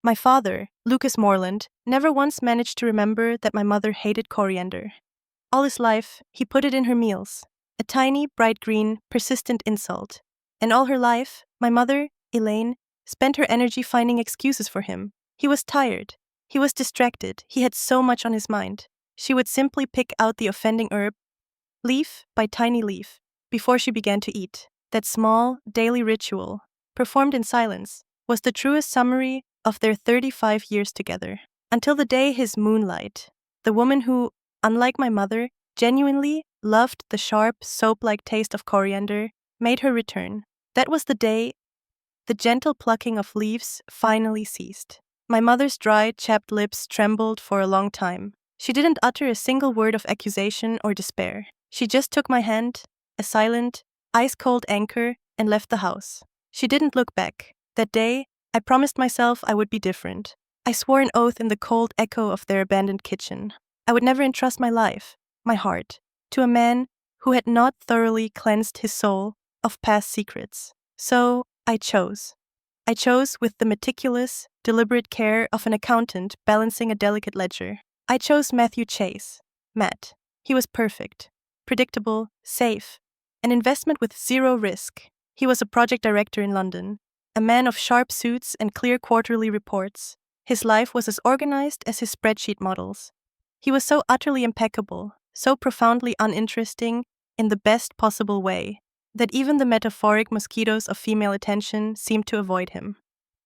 My father, Lucas Morland, never once managed to remember that my mother hated coriander. All his life, he put it in her meals. A tiny, bright green, persistent insult. And all her life, my mother, Elaine, spent her energy finding excuses for him. He was tired. He was distracted. He had so much on his mind. She would simply pick out the offending herb, leaf by tiny leaf, before she began to eat. That small, daily ritual, performed in silence, was the truest summary of their 35 years together. Until the day his moonlight, the woman who, unlike my mother, genuinely loved the sharp, soap-like taste of coriander, made her return. That was the day the gentle plucking of leaves finally ceased. My mother's dry, chapped lips trembled for a long time. She didn't utter a single word of accusation or despair. She just took my hand, a silent, ice-cold anchor, and left the house. She didn't look back. That day, I promised myself I would be different. I swore an oath in the cold echo of their abandoned kitchen. I would never entrust my life, my heart, to a man who had not thoroughly cleansed his soul of past secrets. So, I chose. I chose with the meticulous, deliberate care of an accountant balancing a delicate ledger. I chose Matthew Chase, Matt. He was perfect, predictable, safe, an investment with zero risk. He was a project director in London, a man of sharp suits and clear quarterly reports. His life was as organized as his spreadsheet models. He was so utterly impeccable, so profoundly uninteresting in the best possible way, that even the metaphoric mosquitoes of female attention seemed to avoid him.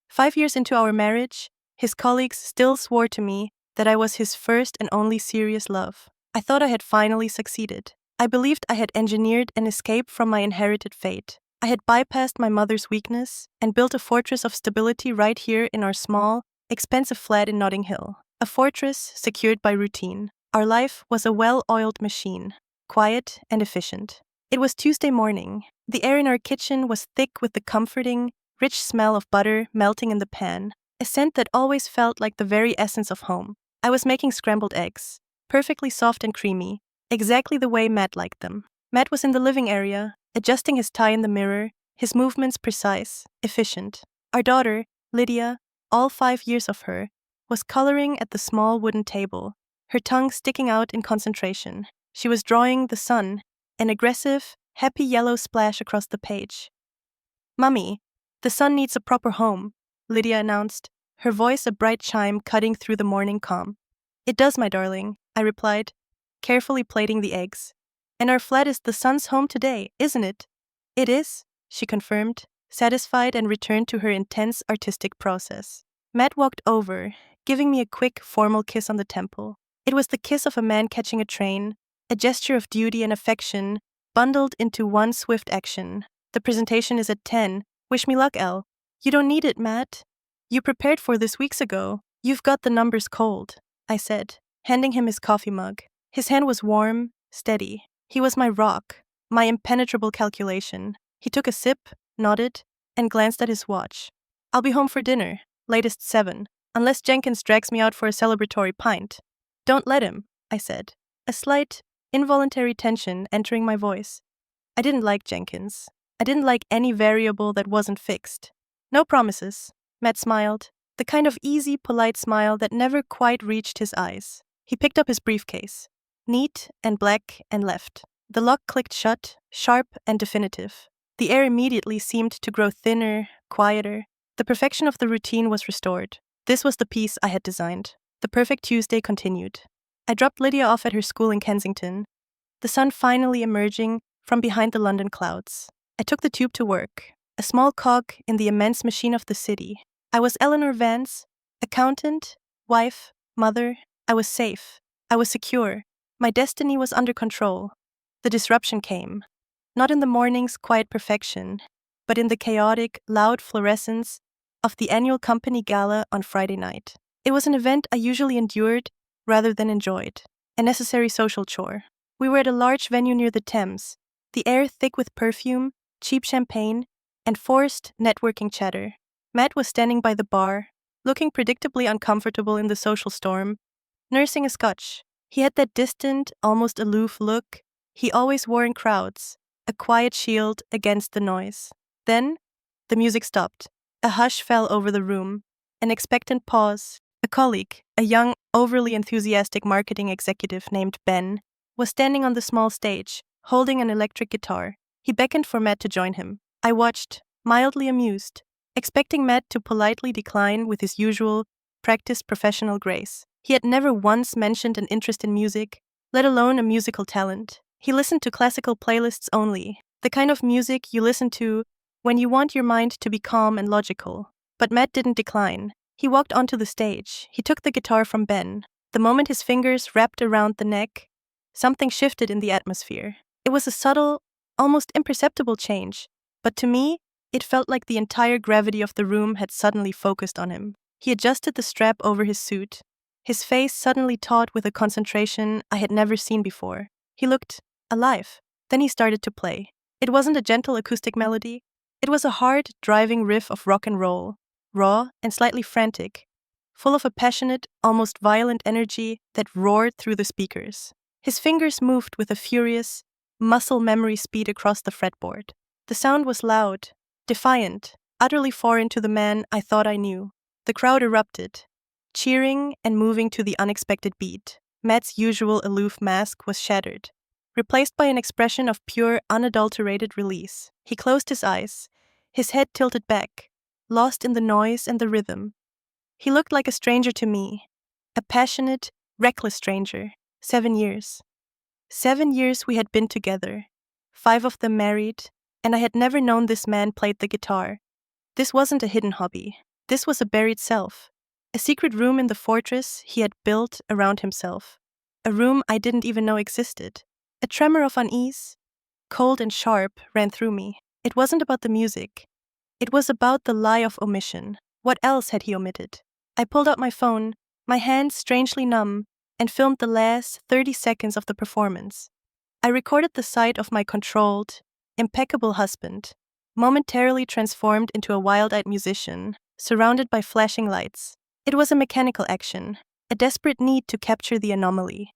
5 years into our marriage, his colleagues still swore to me that I was his first and only serious love. I thought I had finally succeeded. I believed I had engineered an escape from my inherited fate. I had bypassed my mother's weakness and built a fortress of stability right here in our small, expensive flat in Notting Hill. A fortress secured by routine. Our life was a well-oiled machine, quiet and efficient. It was Tuesday morning. The air in our kitchen was thick with the comforting, rich smell of butter melting in the pan, a scent that always felt like the very essence of home. I was making scrambled eggs, perfectly soft and creamy, exactly the way Matt liked them. Matt was in the living area, adjusting his tie in the mirror, his movements precise, efficient. Our daughter, Lydia, all 5 years of her, was coloring at the small wooden table, her tongue sticking out in concentration. She was drawing the sun, an aggressive, happy yellow splash across the page. "Mummy, the sun needs a proper home," Lydia announced, her voice a bright chime cutting through the morning calm. "It does, my darling," I replied, carefully plating the eggs. "And our flat is the sun's home today, isn't it?" "It is," she confirmed, satisfied, and returned to her intense artistic process. Matt walked over, giving me a quick, formal kiss on the temple. It was the kiss of a man catching a train, a gesture of duty and affection, bundled into one swift action. "The presentation is at 10. Wish me luck, Elle." "You don't need it, Matt. You prepared for this weeks ago. You've got the numbers cold," I said, handing him his coffee mug. His hand was warm, steady. He was my rock, my impenetrable calculation. He took a sip, nodded, and glanced at his watch. "I'll be home for dinner, latest 7, unless Jenkins drags me out for a celebratory pint." "Don't let him," I said, a slight, involuntary tension entering my voice. I didn't like Jenkins. I didn't like any variable that wasn't fixed. "No promises," Matt smiled, the kind of easy, polite smile that never quite reached his eyes. He picked up his briefcase, neat and black, and left. The lock clicked shut, sharp and definitive. The air immediately seemed to grow thinner, quieter. The perfection of the routine was restored. This was the piece I had designed. The perfect Tuesday continued. I dropped Lydia off at her school in Kensington, the sun finally emerging from behind the London clouds. I took the tube to work, a small cog in the immense machine of the city. I was Eleanor Vance, accountant, wife, mother. I was safe. I was secure. My destiny was under control. The disruption came, not in the morning's quiet perfection, but in the chaotic, loud fluorescence of the annual company gala on Friday night. It was an event I usually endured rather than enjoyed, a necessary social chore. We were at a large venue near the Thames, the air thick with perfume, cheap champagne, and forced networking chatter. Matt was standing by the bar, looking predictably uncomfortable in the social storm, nursing a scotch. He had that distant, almost aloof look he always wore in crowds, a quiet shield against the noise. Then, the music stopped. A hush fell over the room, an expectant pause. A colleague, a young, overly enthusiastic marketing executive named Ben, was standing on the small stage, holding an electric guitar. He beckoned for Matt to join him. I watched, mildly amused, expecting Matt to politely decline with his usual, practiced professional grace. He had never once mentioned an interest in music, let alone a musical talent. He listened to classical playlists only, the kind of music you listen to when you want your mind to be calm and logical. But Matt didn't decline. He walked onto the stage. He took the guitar from Ben. The moment his fingers wrapped around the neck, something shifted in the atmosphere. It was a subtle, almost imperceptible change, but to me, it felt like the entire gravity of the room had suddenly focused on him. He adjusted the strap over his suit, his face suddenly taut with a concentration I had never seen before. He looked alive. Then he started to play. It wasn't a gentle acoustic melody. It was a hard, driving riff of rock and roll, raw and slightly frantic, full of a passionate, almost violent energy that roared through the speakers. His fingers moved with a furious, muscle memory speed across the fretboard. The sound was loud, defiant, utterly foreign to the man I thought I knew. The crowd erupted, cheering and moving to the unexpected beat. Matt's usual aloof mask was shattered, replaced by an expression of pure, unadulterated release. He closed his eyes, his head tilted back, lost in the noise and the rhythm. He looked like a stranger to me, a passionate, reckless stranger. 7 years. 7 years we had been together, 5 of them married, and I had never known this man played the guitar. This wasn't a hidden hobby. This was a buried self, a secret room in the fortress he had built around himself, a room I didn't even know existed. A tremor of unease, cold and sharp, ran through me. It wasn't about the music. It was about the lie of omission. What else had he omitted? I pulled out my phone, my hands strangely numb, and filmed the last 30 seconds of the performance. I recorded the sight of my controlled, impeccable husband, momentarily transformed into a wild-eyed musician, surrounded by flashing lights. It was a mechanical action, a desperate need to capture the anomaly,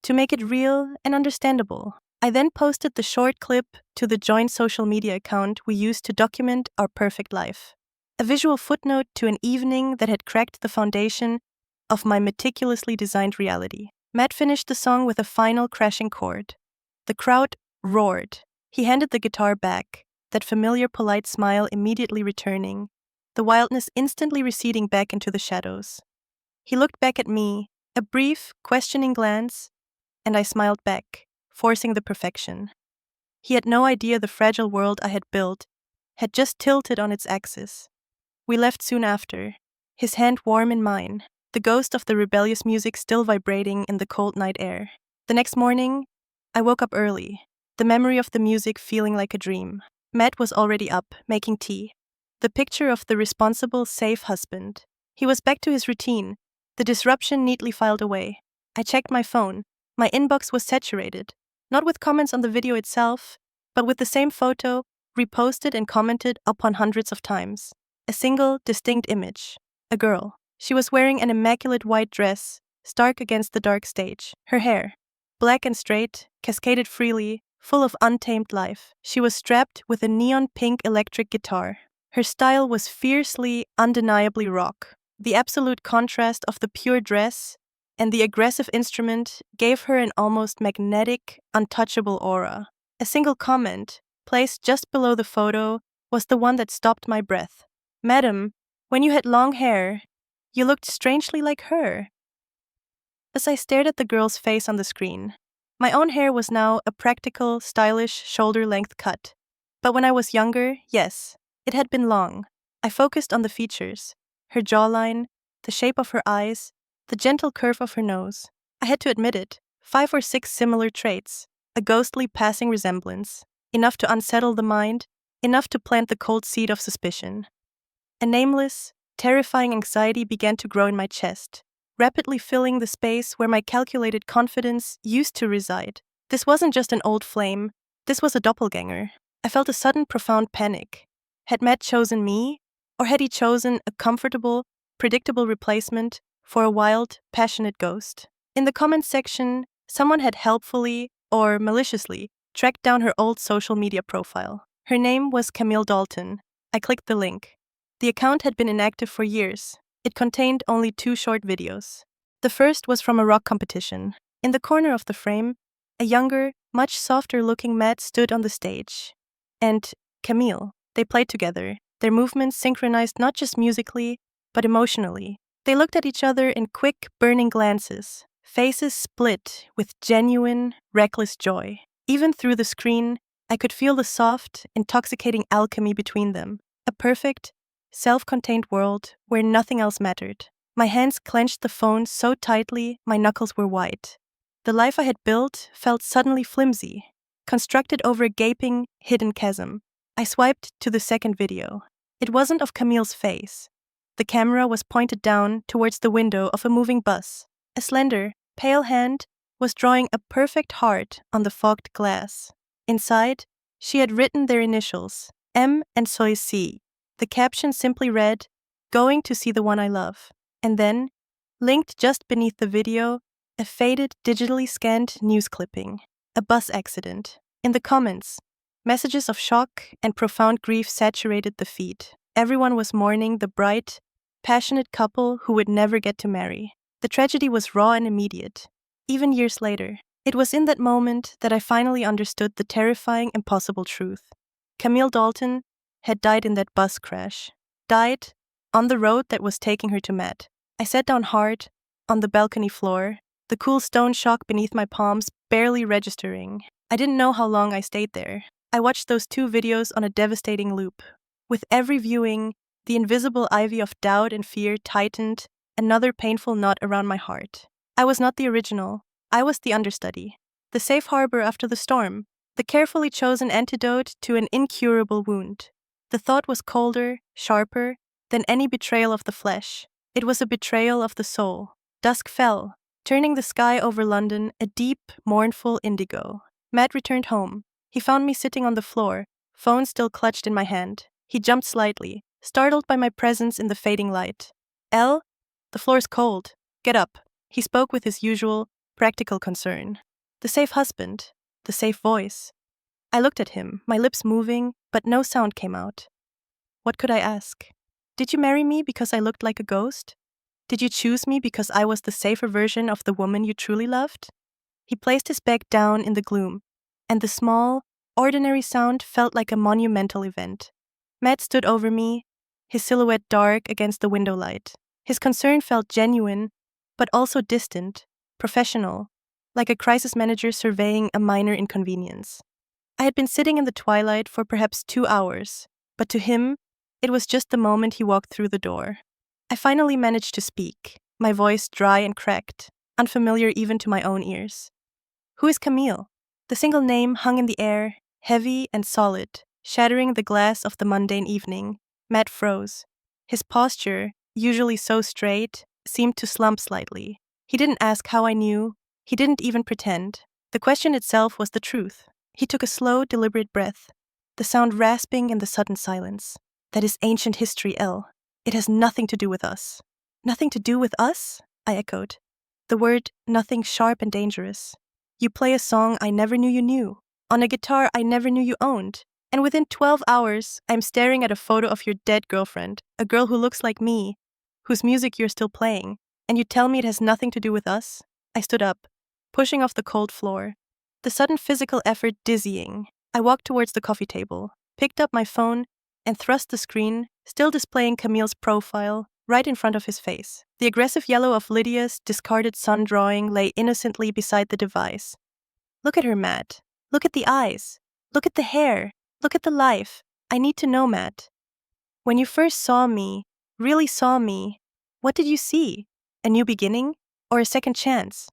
to make it real and understandable. I then posted the short clip to the joint social media account we used to document our perfect life, a visual footnote to an evening that had cracked the foundation of my meticulously designed reality. Matt finished the song with a final crashing chord. The crowd roared. He handed the guitar back, that familiar polite smile immediately returning, the wildness instantly receding back into the shadows. He looked back at me, a brief, questioning glance, and I smiled back, forcing the perfection. He had no idea the fragile world I had built had just tilted on its axis. We left soon after, his hand warm in mine, the ghost of the rebellious music still vibrating in the cold night air. The next morning, I woke up early, the memory of the music feeling like a dream. Matt was already up, making tea. The picture of the responsible, safe husband. He was back to his routine, the disruption neatly filed away. I checked my phone. My inbox was saturated, not with comments on the video itself, but with the same photo, reposted and commented upon hundreds of times. A single, distinct image. A girl. She was wearing an immaculate white dress, stark against the dark stage. Her hair, black and straight, cascaded freely, full of untamed life. She was strapped with a neon pink electric guitar. Her style was fiercely, undeniably rock. The absolute contrast of the pure dress and the aggressive instrument gave her an almost magnetic, untouchable aura. A single comment, placed just below the photo, was the one that stopped my breath. "Madam, when you had long hair, you looked strangely like her." As I stared at the girl's face on the screen, my own hair was now a practical, stylish, shoulder-length cut. But when I was younger, yes, it had been long. I focused on the features, her jawline, the shape of her eyes, the gentle curve of her nose. I had to admit it, 5 or 6 similar traits, a ghostly passing resemblance, enough to unsettle the mind, enough to plant the cold seed of suspicion. A nameless, terrifying anxiety began to grow in my chest, rapidly filling the space where my calculated confidence used to reside. This wasn't just an old flame, this was a doppelganger. I felt a sudden, profound panic. Had Matt chosen me, or had he chosen a comfortable, predictable replacement for a wild, passionate ghost? In the comments section, someone had helpfully, or maliciously, tracked down her old social media profile. Her name was Camille Dalton. I clicked the link. The account had been inactive for years, It contained only 2 short videos. The first was from a rock competition. In the corner of the frame, a younger, much softer-looking Matt stood on the stage. And Camille, they played together, their movements synchronized not just musically, but emotionally. They looked at each other in quick, burning glances, faces split with genuine, reckless joy. Even through the screen, I could feel the soft, intoxicating alchemy between them, a perfect, self-contained world where nothing else mattered. My hands clenched the phone so tightly my knuckles were white. The life I had built felt suddenly flimsy, constructed over a gaping, hidden chasm. I swiped to the second video. It wasn't of Camille's face. The camera was pointed down towards the window of a moving bus. A slender, pale hand was drawing a perfect heart on the fogged glass. Inside, she had written their initials, M and Soy C. The caption simply read, "Going to see the one I love." And then, linked just beneath the video, a faded, digitally scanned news clipping. A bus accident. In the comments, messages of shock and profound grief saturated the feed. Everyone was mourning the bright, passionate couple who would never get to marry. The tragedy was raw and immediate, even years later. It was in that moment that I finally understood the terrifying, impossible truth. Camille Dalton had died in that bus crash. Died on the road that was taking her to Matt. I sat down hard, on the balcony floor, the cool stone shock beneath my palms barely registering. I didn't know how long I stayed there. I watched those 2 videos on a devastating loop. With every viewing, the invisible ivy of doubt and fear tightened, another painful knot around my heart. I was not the original. I was the understudy. The safe harbor after the storm. The carefully chosen antidote to an incurable wound. The thought was colder, sharper, than any betrayal of the flesh. It was a betrayal of the soul. Dusk fell, turning the sky over London a deep, mournful indigo. Matt returned home. He found me sitting on the floor, phone still clutched in my hand. He jumped slightly, startled by my presence in the fading light. "Elle, the floor's cold. Get up." He spoke with his usual, practical concern. The safe husband, the safe voice. I looked at him, my lips moving, but no sound came out. What could I ask? Did you marry me because I looked like a ghost? Did you choose me because I was the safer version of the woman you truly loved? He placed his bag down in the gloom, and the small, ordinary sound felt like a monumental event. Matt stood over me, his silhouette dark against the window light. His concern felt genuine, but also distant, professional, like a crisis manager surveying a minor inconvenience. I had been sitting in the twilight for perhaps 2 hours, but to him, it was just the moment he walked through the door. I finally managed to speak, my voice dry and cracked, unfamiliar even to my own ears. "Who is Camille?" The single name hung in the air, heavy and solid, shattering the glass of the mundane evening. Matt froze. His posture, usually so straight, seemed to slump slightly. He didn't ask how I knew. He didn't even pretend. The question itself was the truth. He took a slow, deliberate breath, the sound rasping in the sudden silence. "That is ancient history, Elle. It has nothing to do with us." "Nothing to do with us?" I echoed. The word nothing sharp and dangerous. "You play a song I never knew you knew, on a guitar I never knew you owned, and within 12 hours I'm staring at a photo of your dead girlfriend, a girl who looks like me, whose music you're still playing, and you tell me it has nothing to do with us?" I stood up, pushing off the cold floor, the sudden physical effort dizzying. I walked towards the coffee table, picked up my phone, and thrust the screen, still displaying Camille's profile, right in front of his face. The aggressive yellow of Lydia's discarded sun drawing lay innocently beside the device. "Look at her, Matt. Look at the eyes. Look at the hair. Look at the life. I need to know, Matt. When you first saw me, really saw me, what did you see? A new beginning? Or a second chance?"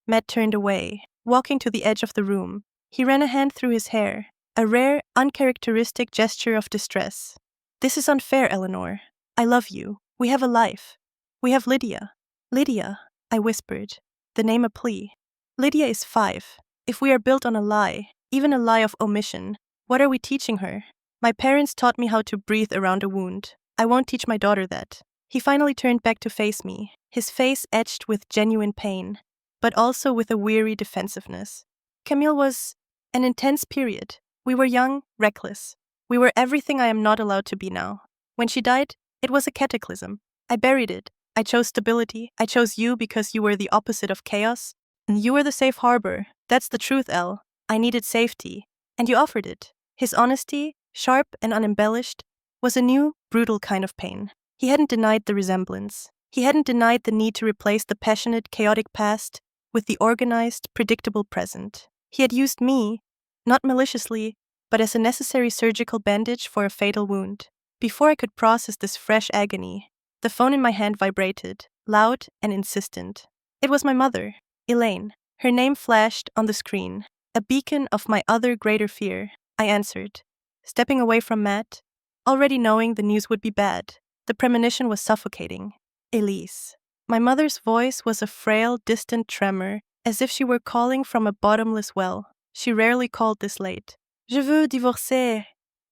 Matt turned away, walking to the edge of the room. He ran a hand through his hair, a rare, uncharacteristic gesture of distress. "This is unfair, Eleanor. I love you. We have a life. We have Lydia." "Lydia," I whispered, the name a plea. "Lydia is 5. If we are built on a lie, even a lie of omission, what are we teaching her? My parents taught me how to breathe around a wound. I won't teach my daughter that." He finally turned back to face me, his face etched with genuine pain, but also with a weary defensiveness. Camille was an intense period. We were young, reckless. We were everything I am not allowed to be now. When she died, it was a cataclysm. I buried it. I chose stability. I chose you because you were the opposite of chaos. And you were the safe harbor. That's the truth, Elle. I needed safety. And you offered it. His honesty, sharp and unembellished, was a new, brutal kind of pain. He hadn't denied the resemblance. He hadn't denied the need to replace the passionate, chaotic past with the organized, predictable present. He had used me, not maliciously, but as a necessary surgical bandage for a fatal wound. Before I could process this fresh agony, the phone in my hand vibrated, loud and insistent. It was my mother, Elaine. Her name flashed on the screen, a beacon of my other greater fear. I answered, stepping away from Matt, already knowing the news would be bad. The premonition was suffocating. Elise. My mother's voice was a frail, distant tremor, as if she were calling from a bottomless well. She rarely called this late. Je veux divorcer.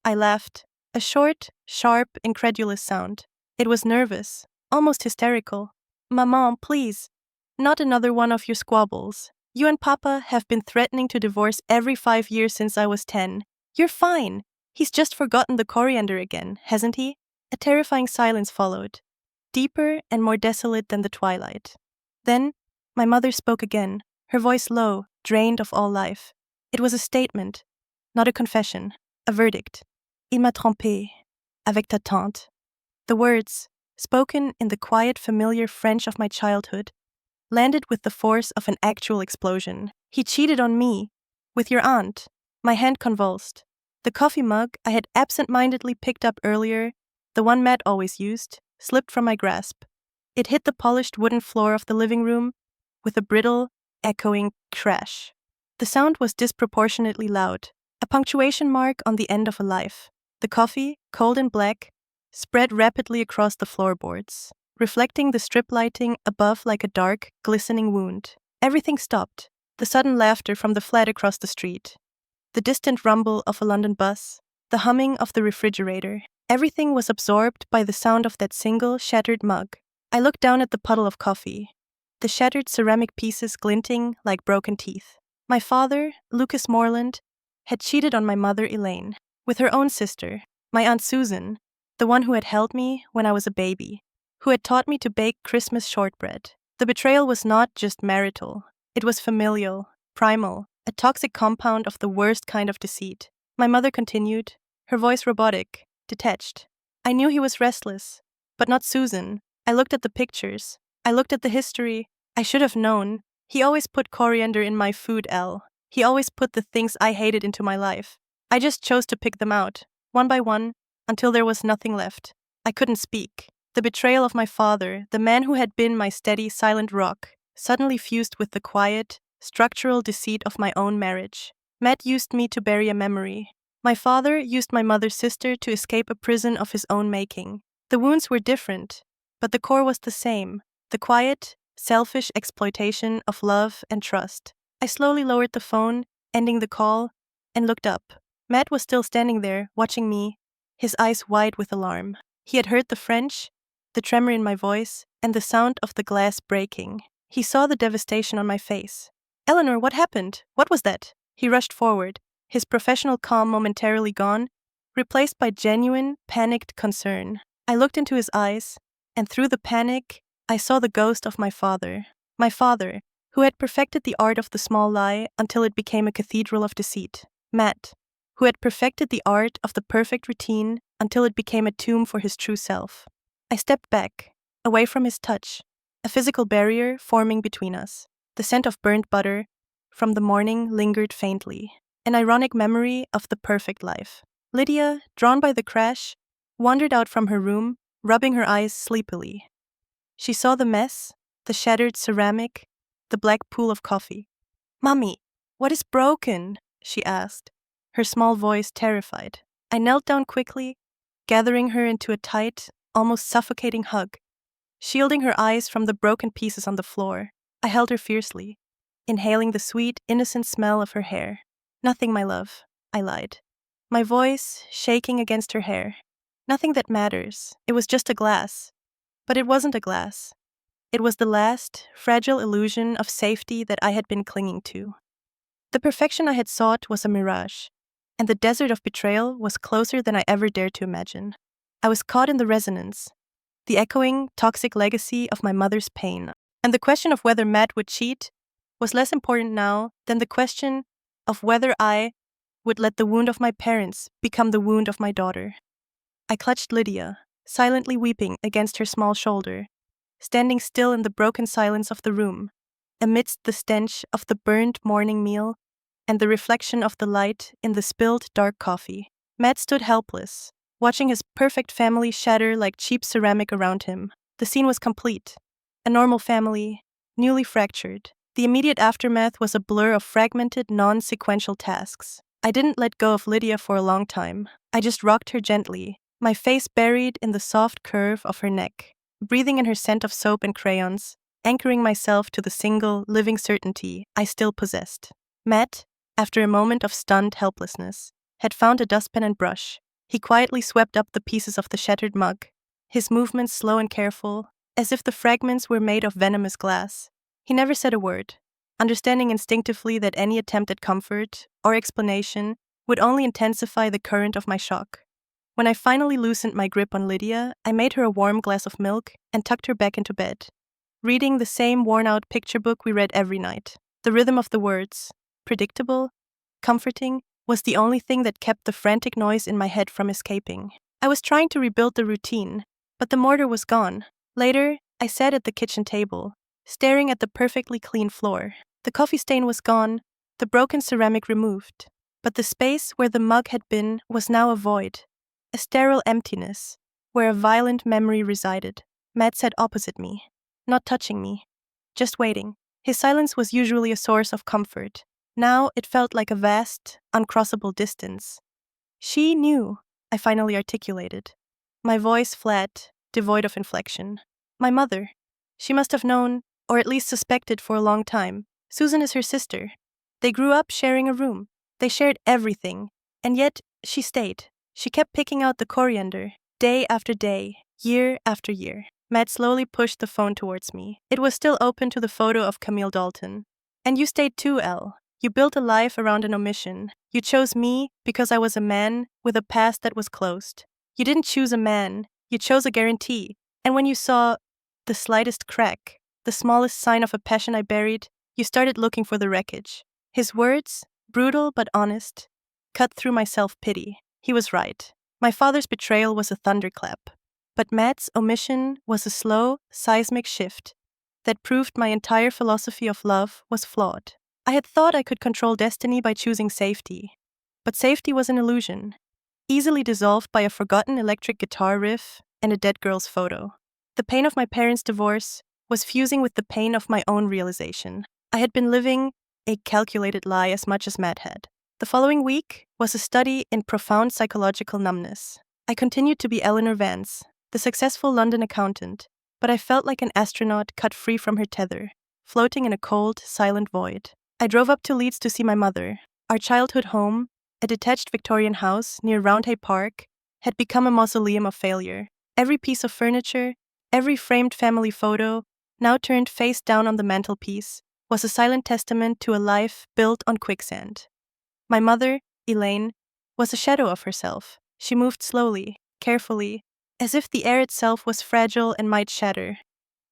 I laughed, a short, sharp, incredulous sound. It was nervous, almost hysterical. Maman, please. Not another one of your squabbles. You and Papa have been threatening to divorce every 5 years since I was 10. You're fine. He's just forgotten the coriander again, hasn't he? A terrifying silence followed, deeper and more desolate than the twilight. Then, my mother spoke again, her voice low, drained of all life. It was a statement, not a confession, a verdict. Il m'a trompé, avec ta tante. The words, spoken in the quiet, familiar French of my childhood, landed with the force of an actual explosion. He cheated on me, with your aunt. My hand convulsed. The coffee mug I had absent-mindedly picked up earlier, the one Matt always used, slipped from my grasp. It hit the polished wooden floor of the living room with a brittle, echoing crash. The sound was disproportionately loud, a punctuation mark on the end of a life. The coffee, cold and black, spread rapidly across the floorboards, reflecting the strip lighting above like a dark, glistening wound. Everything stopped. The sudden laughter from the flat across the street, the distant rumble of a London bus, the humming of the refrigerator. Everything was absorbed by the sound of that single, shattered mug. I looked down at the puddle of coffee, the shattered ceramic pieces glinting like broken teeth. My father, Lucas Morland, had cheated on my mother, Elaine, with her own sister, my Aunt Susan, the one who had held me when I was a baby, who had taught me to bake Christmas shortbread. The betrayal was not just marital. It was familial, primal, a toxic compound of the worst kind of deceit. My mother continued, her voice robotic, detached. I knew he was restless, but not Susan. I looked at the pictures. I looked at the history. I should have known. He always put coriander in my food, Elle. He always put the things I hated into my life. I just chose to pick them out, one by one, until there was nothing left. I couldn't speak. The betrayal of my father, the man who had been my steady, silent rock, suddenly fused with the quiet, structural deceit of my own marriage. Matt used me to bury a memory. My father used my mother's sister to escape a prison of his own making. The wounds were different, but the core was the same, the quiet, selfish exploitation of love and trust. I slowly lowered the phone, ending the call, and looked up. Matt was still standing there, watching me, his eyes wide with alarm. He had heard the French, the tremor in my voice, and the sound of the glass breaking. He saw the devastation on my face. Eleanor, what happened? What was that? He rushed forward, his professional calm momentarily gone, replaced by genuine, panicked concern. I looked into his eyes, and through the panic, I saw the ghost of my father, who had perfected the art of the small lie until it became a cathedral of deceit. Matt, who had perfected the art of the perfect routine until it became a tomb for his true self. I stepped back, away from his touch, a physical barrier forming between us. The scent of burnt butter from the morning lingered faintly, an ironic memory of the perfect life. Lydia, drawn by the crash, wandered out from her room, rubbing her eyes sleepily. She saw the mess, the shattered ceramic, the black pool of coffee. "Mommy, what is broken?" she asked, her small voice terrified. I knelt down quickly, gathering her into a tight, almost suffocating hug. Shielding her eyes from the broken pieces on the floor, I held her fiercely, inhaling the sweet, innocent smell of her hair. "Nothing, my love," I lied, my voice shaking against her hair. "Nothing that matters. It was just a glass." But it wasn't a glass. It was the last, fragile illusion of safety that I had been clinging to. The perfection I had sought was a mirage, and the desert of betrayal was closer than I ever dared to imagine. I was caught in the resonance, the echoing, toxic legacy of my mother's pain. And the question of whether Matt would cheat was less important now than the question of whether I would let the wound of my parents become the wound of my daughter. I clutched Lydia, silently weeping against her small shoulder, standing still in the broken silence of the room, amidst the stench of the burned morning meal and the reflection of the light in the spilled dark coffee. Matt stood helpless, watching his perfect family shatter like cheap ceramic around him. The scene was complete. A normal family, newly fractured. The immediate aftermath was a blur of fragmented, non-sequential tasks. I didn't let go of Lydia for a long time. I just rocked her gently, my face buried in the soft curve of her neck, breathing in her scent of soap and crayons, anchoring myself to the single, living certainty I still possessed. Matt, after a moment of stunned helplessness, had found a dustpan and brush. He quietly swept up the pieces of the shattered mug, his movements slow and careful, as if the fragments were made of venomous glass. He never said a word, understanding instinctively that any attempt at comfort or explanation would only intensify the current of my shock. When I finally loosened my grip on Lydia, I made her a warm glass of milk and tucked her back into bed, reading the same worn-out picture book we read every night. The rhythm of the words, predictable, comforting, was the only thing that kept the frantic noise in my head from escaping. I was trying to rebuild the routine, but the mortar was gone. Later, I sat at the kitchen table, staring at the perfectly clean floor. The coffee stain was gone, the broken ceramic removed, but the space where the mug had been was now a void, a sterile emptiness, where a violent memory resided. Matt sat opposite me, not touching me, just waiting. His silence was usually a source of comfort. Now it felt like a vast, uncrossable distance. She knew, I finally articulated, my voice flat, devoid of inflection. My mother. She must have known, or at least suspected for a long time. Susan is her sister. They grew up sharing a room. They shared everything. And yet, she stayed. She kept picking out the coriander, day after day, year after year. Matt slowly pushed the phone towards me. It was still open to the photo of Camille Dalton. And you stayed too, Elle. You built a life around an omission. You chose me because I was a man with a past that was closed. You didn't choose a man. You chose a guarantee. And when you saw the slightest crack, the smallest sign of a passion I buried, you started looking for the wreckage. His words, brutal but honest, cut through my self-pity. He was right. My father's betrayal was a thunderclap. But Matt's omission was a slow, seismic shift that proved my entire philosophy of love was flawed. I had thought I could control destiny by choosing safety. But safety was an illusion, easily dissolved by a forgotten electric guitar riff and a dead girl's photo. The pain of my parents' divorce was fusing with the pain of my own realization. I had been living a calculated lie as much as Matt had. The following week was a study in profound psychological numbness. I continued to be Eleanor Vance, the successful London accountant, but I felt like an astronaut cut free from her tether, floating in a cold, silent void. I drove up to Leeds to see my mother. Our childhood home, a detached Victorian house near Roundhay Park, had become a mausoleum of failure. Every piece of furniture, every framed family photo, now turned face down on the mantelpiece, was a silent testament to a life built on quicksand. My mother, Elaine, was a shadow of herself. She moved slowly, carefully, as if the air itself was fragile and might shatter.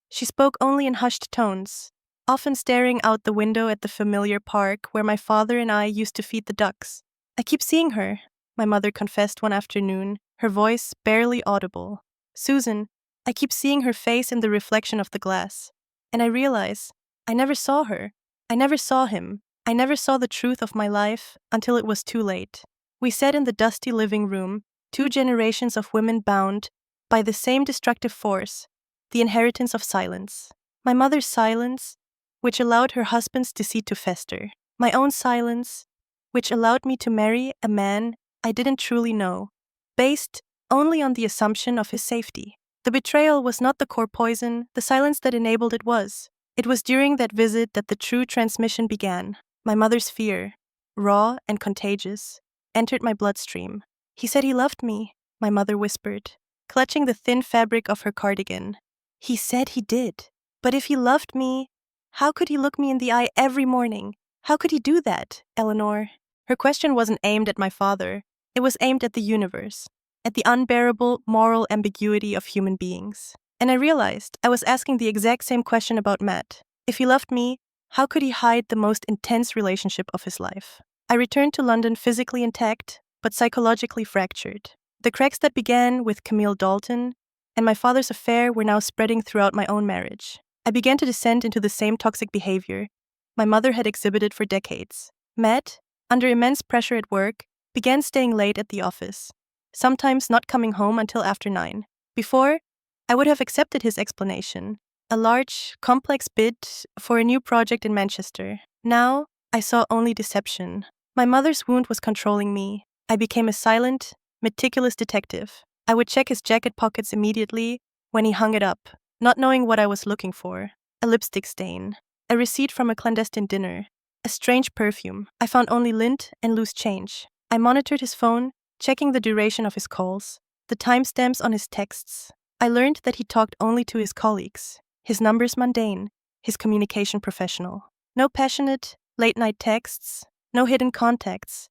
She spoke only in hushed tones, often staring out the window at the familiar park where my father and I used to feed the ducks. "I keep seeing her," my mother confessed one afternoon, her voice barely audible. "Susan, I keep seeing her face in the reflection of the glass. And I realize, I never saw her. I never saw him. I never saw the truth of my life until it was too late." We sat in the dusty living room, two generations of women bound by the same destructive force, the inheritance of silence. My mother's silence, which allowed her husband's deceit to fester. My own silence, which allowed me to marry a man I didn't truly know, based only on the assumption of his safety. The betrayal was not the core poison, the silence that enabled it was. It was during that visit that the true transmission began. My mother's fear, raw and contagious, entered my bloodstream. "He said he loved me," my mother whispered, clutching the thin fabric of her cardigan. "He said he did. But if he loved me, how could he look me in the eye every morning? How could he do that, Eleanor?" Her question wasn't aimed at my father. It was aimed at the universe. at the unbearable moral ambiguity of human beings. And I realized I was asking the exact same question about Matt. If he loved me, how could he hide the most intense relationship of his life? I returned to London physically intact, but psychologically fractured. The cracks that began with Camille Dalton and my father's affair were now spreading throughout my own marriage. I began to descend into the same toxic behavior my mother had exhibited for decades. Matt, under immense pressure at work, began staying late at the office, sometimes not coming home until after 9. Before, I would have accepted his explanation, a large, complex bid for a new project in Manchester. Now, I saw only deception. My mother's wound was controlling me. I became a silent, meticulous detective. I would check his jacket pockets immediately when he hung it up, not knowing what I was looking for. A lipstick stain, a receipt from a clandestine dinner, a strange perfume. I found only lint and loose change. I monitored his phone, checking the duration of his calls, the timestamps on his texts. I learned that he talked only to his colleagues, his numbers mundane, his communication professional. No passionate, late-night texts, no hidden contacts.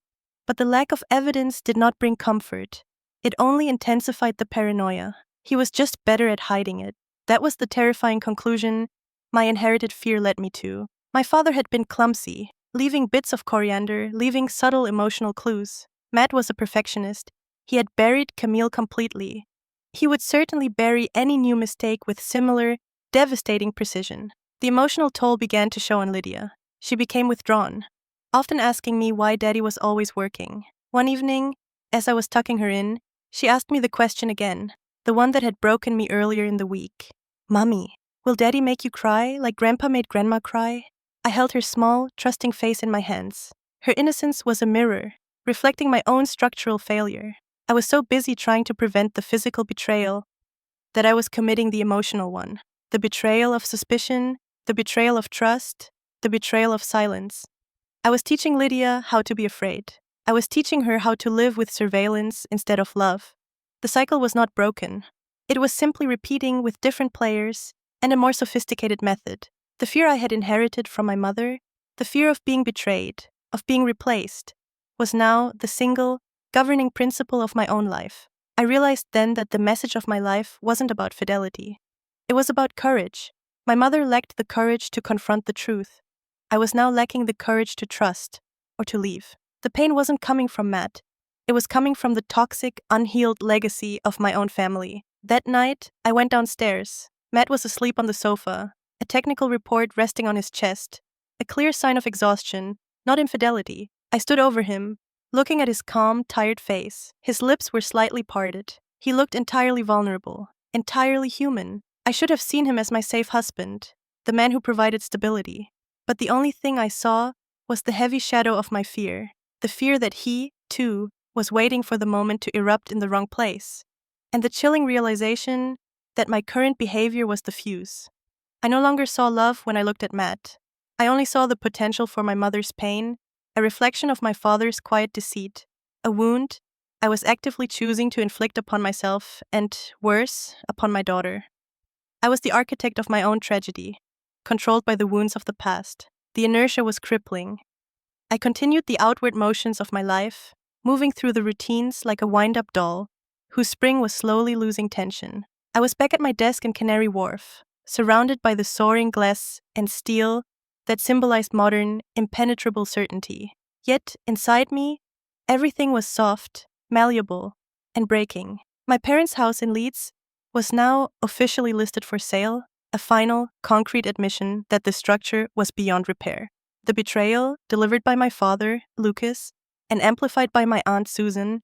But the lack of evidence did not bring comfort. It only intensified the paranoia. He was just better at hiding it. That was the terrifying conclusion my inherited fear led me to. My father had been clumsy, leaving bits of coriander, leaving subtle emotional clues. Matt was a perfectionist. He had buried Camille completely. He would certainly bury any new mistake with similar, devastating precision. The emotional toll began to show on Lydia. She became withdrawn, often asking me why Daddy was always working. One evening, as I was tucking her in, she asked me the question again, the one that had broken me earlier in the week. "Mommy, will Daddy make you cry like Grandpa made Grandma cry?" I held her small, trusting face in my hands. Her innocence was a mirror, reflecting my own structural failure. I was so busy trying to prevent the physical betrayal that I was committing the emotional one. The betrayal of suspicion, the betrayal of trust, the betrayal of silence. I was teaching Lydia how to be afraid. I was teaching her how to live with surveillance instead of love. The cycle was not broken. It was simply repeating with different players and a more sophisticated method. The fear I had inherited from my mother, the fear of being betrayed, of being replaced, was now the single, governing principle of my own life. I realized then that the message of my life wasn't about fidelity. It was about courage. My mother lacked the courage to confront the truth. I was now lacking the courage to trust, or to leave. The pain wasn't coming from Matt. It was coming from the toxic, unhealed legacy of my own family. That night, I went downstairs. Matt was asleep on the sofa, a technical report resting on his chest, a clear sign of exhaustion, not infidelity. I stood over him, looking at his calm, tired face. His lips were slightly parted. He looked entirely vulnerable, entirely human. I should have seen him as my safe husband, the man who provided stability. But the only thing I saw was the heavy shadow of my fear, the fear that he, too, was waiting for the moment to erupt in the wrong place, and the chilling realization that my current behavior was the fuse. I no longer saw love when I looked at Matt. I only saw the potential for my mother's pain, a reflection of my father's quiet deceit, a wound I was actively choosing to inflict upon myself and, worse, upon my daughter. I was the architect of my own tragedy, controlled by the wounds of the past. The inertia was crippling. I continued the outward motions of my life, moving through the routines like a wind-up doll, whose spring was slowly losing tension. I was back at my desk in Canary Wharf, surrounded by the soaring glass and steel that symbolized modern, impenetrable certainty. Yet, inside me, everything was soft, malleable, and breaking. My parents' house in Leeds was now officially listed for sale, a final, concrete admission that the structure was beyond repair. The betrayal, delivered by my father, Lucas, and amplified by my aunt Susan,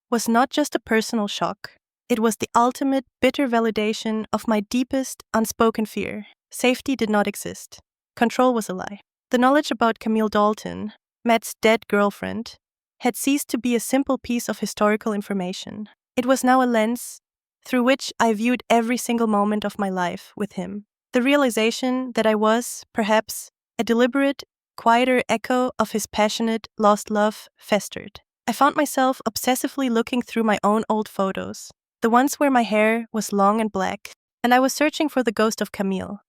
was not just a personal shock. It was the ultimate, bitter validation of my deepest, unspoken fear. Safety did not exist. Control was a lie. The knowledge about Camille Dalton, Matt's dead girlfriend, had ceased to be a simple piece of historical information. It was now a lens through which I viewed every single moment of my life with him. The realization that I was, perhaps, a deliberate, quieter echo of his passionate, lost love festered. I found myself obsessively looking through my own old photos, the ones where my hair was long and black, and I was searching for the ghost of Camille,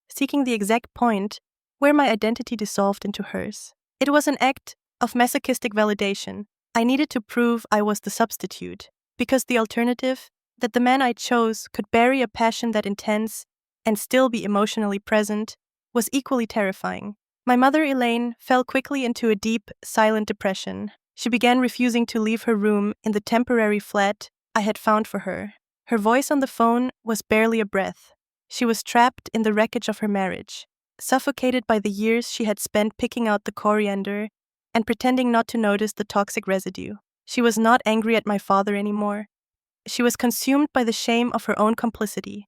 seeking the exact point where my identity dissolved into hers. It was an act of masochistic validation. I needed to prove I was the substitute, because the alternative, that the man I chose could bury a passion that intense and still be emotionally present, was equally terrifying. My mother, Elaine, fell quickly into a deep, silent depression. She began refusing to leave her room in the temporary flat I had found for her. Her voice on the phone was barely a breath. She was trapped in the wreckage of her marriage, suffocated by the years she had spent picking out the coriander and pretending not to notice the toxic residue. She was not angry at my father anymore. She was consumed by the shame of her own complicity,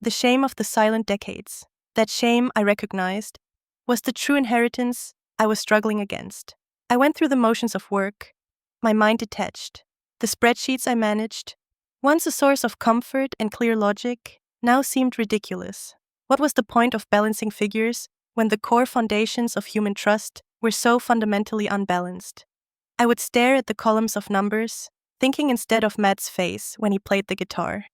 the shame of the silent decades. That shame, I recognized, was the true inheritance I was struggling against. I went through the motions of work, my mind detached. The spreadsheets I managed, once a source of comfort and clear logic, now seemed ridiculous. What was the point of balancing figures when the core foundations of human trust were so fundamentally unbalanced? I would stare at the columns of numbers, thinking instead of Matt's face when he played the guitar,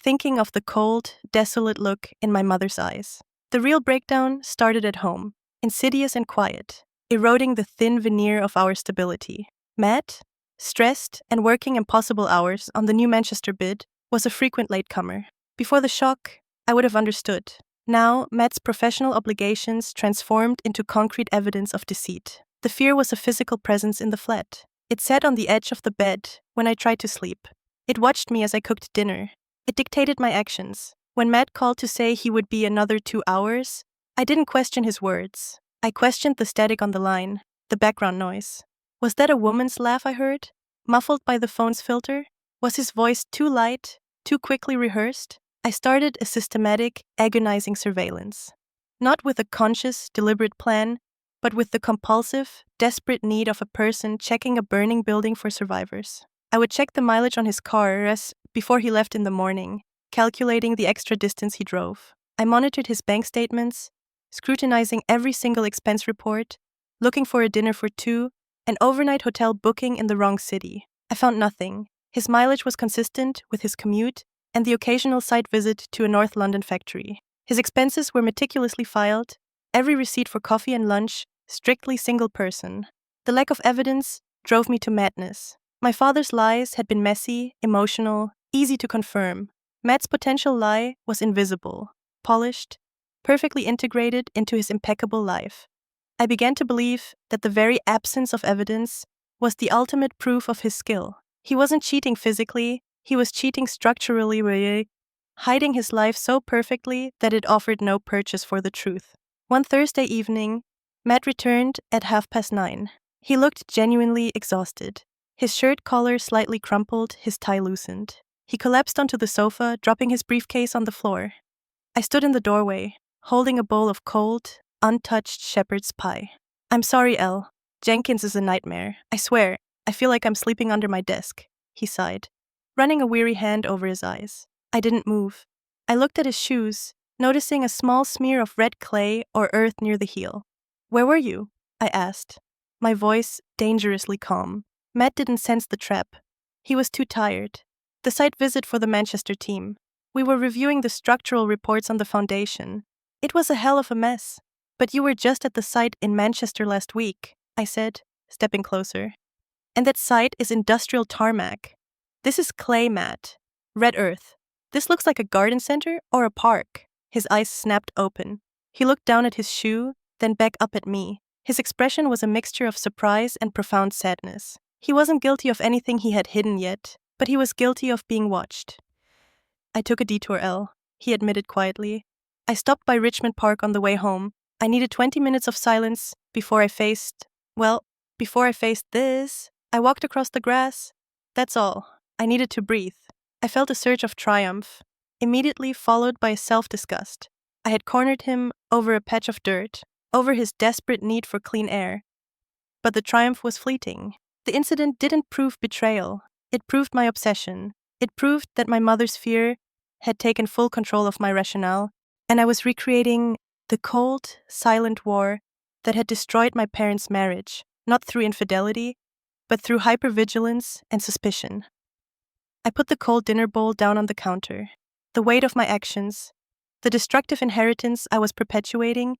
thinking of the cold, desolate look in my mother's eyes. The real breakdown started at home, insidious and quiet, eroding the thin veneer of our stability. Matt, stressed and working impossible hours on the New Manchester bid, was a frequent latecomer. Before the shock, I would have understood. Now, Matt's professional obligations transformed into concrete evidence of deceit. The fear was a physical presence in the flat. It sat on the edge of the bed when I tried to sleep. It watched me as I cooked dinner. It dictated my actions. When Matt called to say he would be another 2 hours, I didn't question his words. I questioned the static on the line, the background noise. Was that a woman's laugh I heard, muffled by the phone's filter? Was his voice too light, too quickly rehearsed? I started a systematic, agonizing surveillance. Not with a conscious, deliberate plan, but with the compulsive, desperate need of a person checking a burning building for survivors. I would check the mileage on his car before he left in the morning, calculating the extra distance he drove. I monitored his bank statements, scrutinizing every single expense report, looking for a dinner for 2, an overnight hotel booking in the wrong city. I found nothing. His mileage was consistent with his commute and the occasional site visit to a North London factory. His expenses were meticulously filed, every receipt for coffee and lunch strictly single person. The lack of evidence drove me to madness. My father's lies had been messy, emotional, easy to confirm. Matt's potential lie was invisible, polished, perfectly integrated into his impeccable life. I began to believe that the very absence of evidence was the ultimate proof of his skill. He wasn't cheating physically, he was cheating structurally, hiding his life so perfectly that it offered no purchase for the truth. One Thursday evening, Matt returned at 9:30. He looked genuinely exhausted. His shirt collar slightly crumpled, his tie loosened. He collapsed onto the sofa, dropping his briefcase on the floor. I stood in the doorway, holding a bowl of cold, untouched shepherd's pie. "I'm sorry, Elle. Jenkins is a nightmare. I swear, I feel like I'm sleeping under my desk," he sighed, running a weary hand over his eyes. I didn't move. I looked at his shoes, noticing a small smear of red clay or earth near the heel. "Where were you?" I asked, my voice dangerously calm. Matt didn't sense the trap. He was too tired. The site visit for the Manchester team. We were reviewing the structural reports on the foundation. It was a hell of a mess. "But you were just at the site in Manchester last week," I said, stepping closer. "And that site is industrial tarmac. This is clay, Matt. Red earth. This looks like a garden center or a park." His eyes snapped open. He looked down at his shoe, then back up at me. His expression was a mixture of surprise and profound sadness. He wasn't guilty of anything he had hidden yet, but he was guilty of being watched. "I took a detour, Elle," he admitted quietly. "I stopped by Richmond Park on the way home. I needed 20 minutes of silence before I faced this. I walked across the grass. That's all. I needed to breathe." I felt a surge of triumph, immediately followed by self-disgust. I had cornered him over a patch of dirt, over his desperate need for clean air. But the triumph was fleeting. The incident didn't prove betrayal. It proved my obsession. It proved that my mother's fear had taken full control of my rationale, and I was recreating the cold, silent war that had destroyed my parents' marriage, not through infidelity, but through hypervigilance and suspicion. I put the cold dinner bowl down on the counter. The weight of my actions, the destructive inheritance I was perpetuating,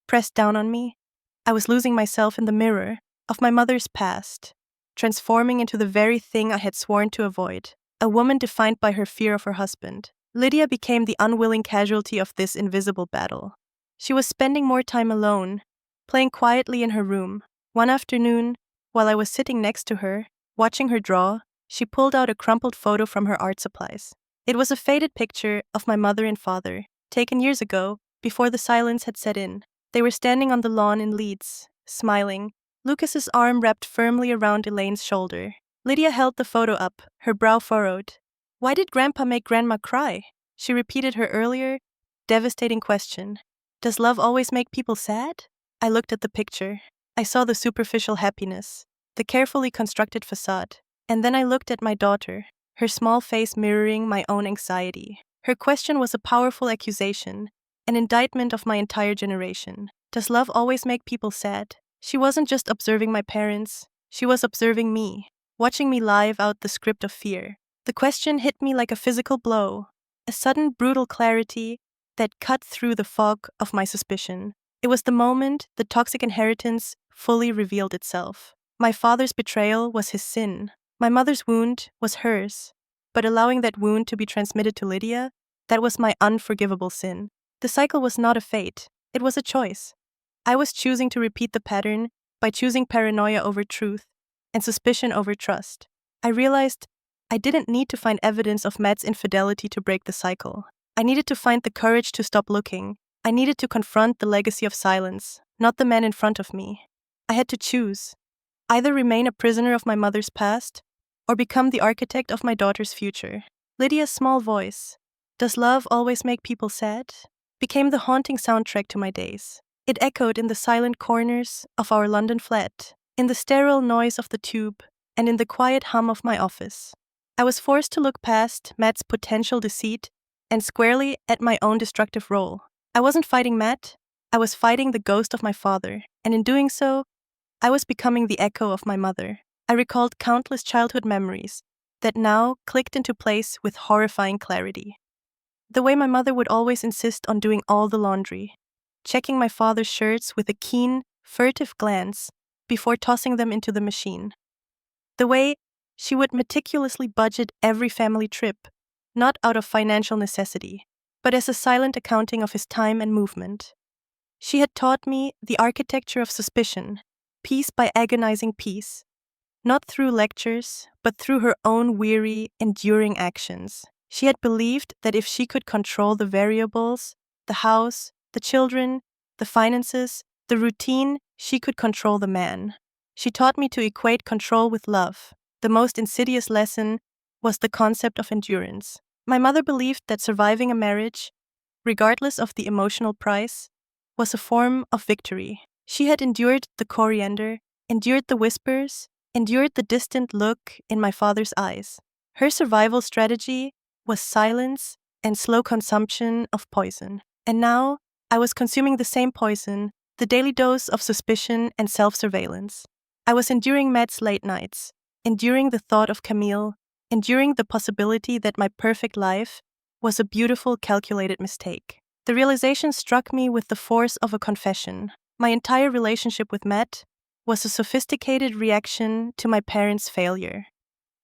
pressed down on me. I was losing myself in the mirror of my mother's past, transforming into the very thing I had sworn to avoid. a woman defined by her fear of her husband. Lydia became the unwilling casualty of this invisible battle. She was spending more time alone, playing quietly in her room. One afternoon, while I was sitting next to her, watching her draw, she pulled out a crumpled photo from her art supplies. It was a faded picture of my mother and father, taken years ago, before the silence had set in. They were standing on the lawn in Leeds, smiling, Lucas's arm wrapped firmly around Elaine's shoulder. Lydia held the photo up, her brow furrowed. Why did Grandpa make Grandma cry? She repeated her earlier, devastating question. Does love always make people sad? I looked at the picture. I saw the superficial happiness, the carefully constructed facade. And then I looked at my daughter, her small face mirroring my own anxiety. Her question was a powerful accusation, an indictment of my entire generation. Does love always make people sad? She wasn't just observing my parents, she was observing me, watching me live out the script of fear. The question hit me like a physical blow, a sudden brutal clarity that cut through the fog of my suspicion. It was the moment the toxic inheritance fully revealed itself. My father's betrayal was his sin. My mother's wound was hers. But allowing that wound to be transmitted to Lydia, that was my unforgivable sin. The cycle was not a fate, it was a choice. I was choosing to repeat the pattern by choosing paranoia over truth and suspicion over trust. I realized I didn't need to find evidence of Matt's infidelity to break the cycle. I needed to find the courage to stop looking. I needed to confront the legacy of silence, not the man in front of me. I had to choose. Either remain a prisoner of my mother's past, or become the architect of my daughter's future. Lydia's small voice, "Does love always make people sad?" became the haunting soundtrack to my days. It echoed in the silent corners of our London flat, in the sterile noise of the tube, and in the quiet hum of my office. I was forced to look past Matt's potential deceit and squarely at my own destructive role. I wasn't fighting Matt, I was fighting the ghost of my father, and in doing so, I was becoming the echo of my mother. I recalled countless childhood memories that now clicked into place with horrifying clarity. The way my mother would always insist on doing all the laundry, checking my father's shirts with a keen, furtive glance before tossing them into the machine. The way she would meticulously budget every family trip, not out of financial necessity, but as a silent accounting of his time and movement. She had taught me the architecture of suspicion, piece by agonizing piece, not through lectures, but through her own weary, enduring actions. She had believed that if she could control the variables, the house, the children, the finances, the routine, she could control the man. She taught me to equate control with love. The most insidious lesson was the concept of endurance. My mother believed that surviving a marriage, regardless of the emotional price, was a form of victory. She had endured the coriander, endured the whispers, endured the distant look in my father's eyes. Her survival strategy was silence and slow consumption of poison. And now, I was consuming the same poison, the daily dose of suspicion and self-surveillance. I was enduring Matt's late nights, enduring the thought of Camille, enduring the possibility that my perfect life was a beautiful, calculated mistake. The realization struck me with the force of a confession. My entire relationship with Matt was a sophisticated reaction to my parents' failure.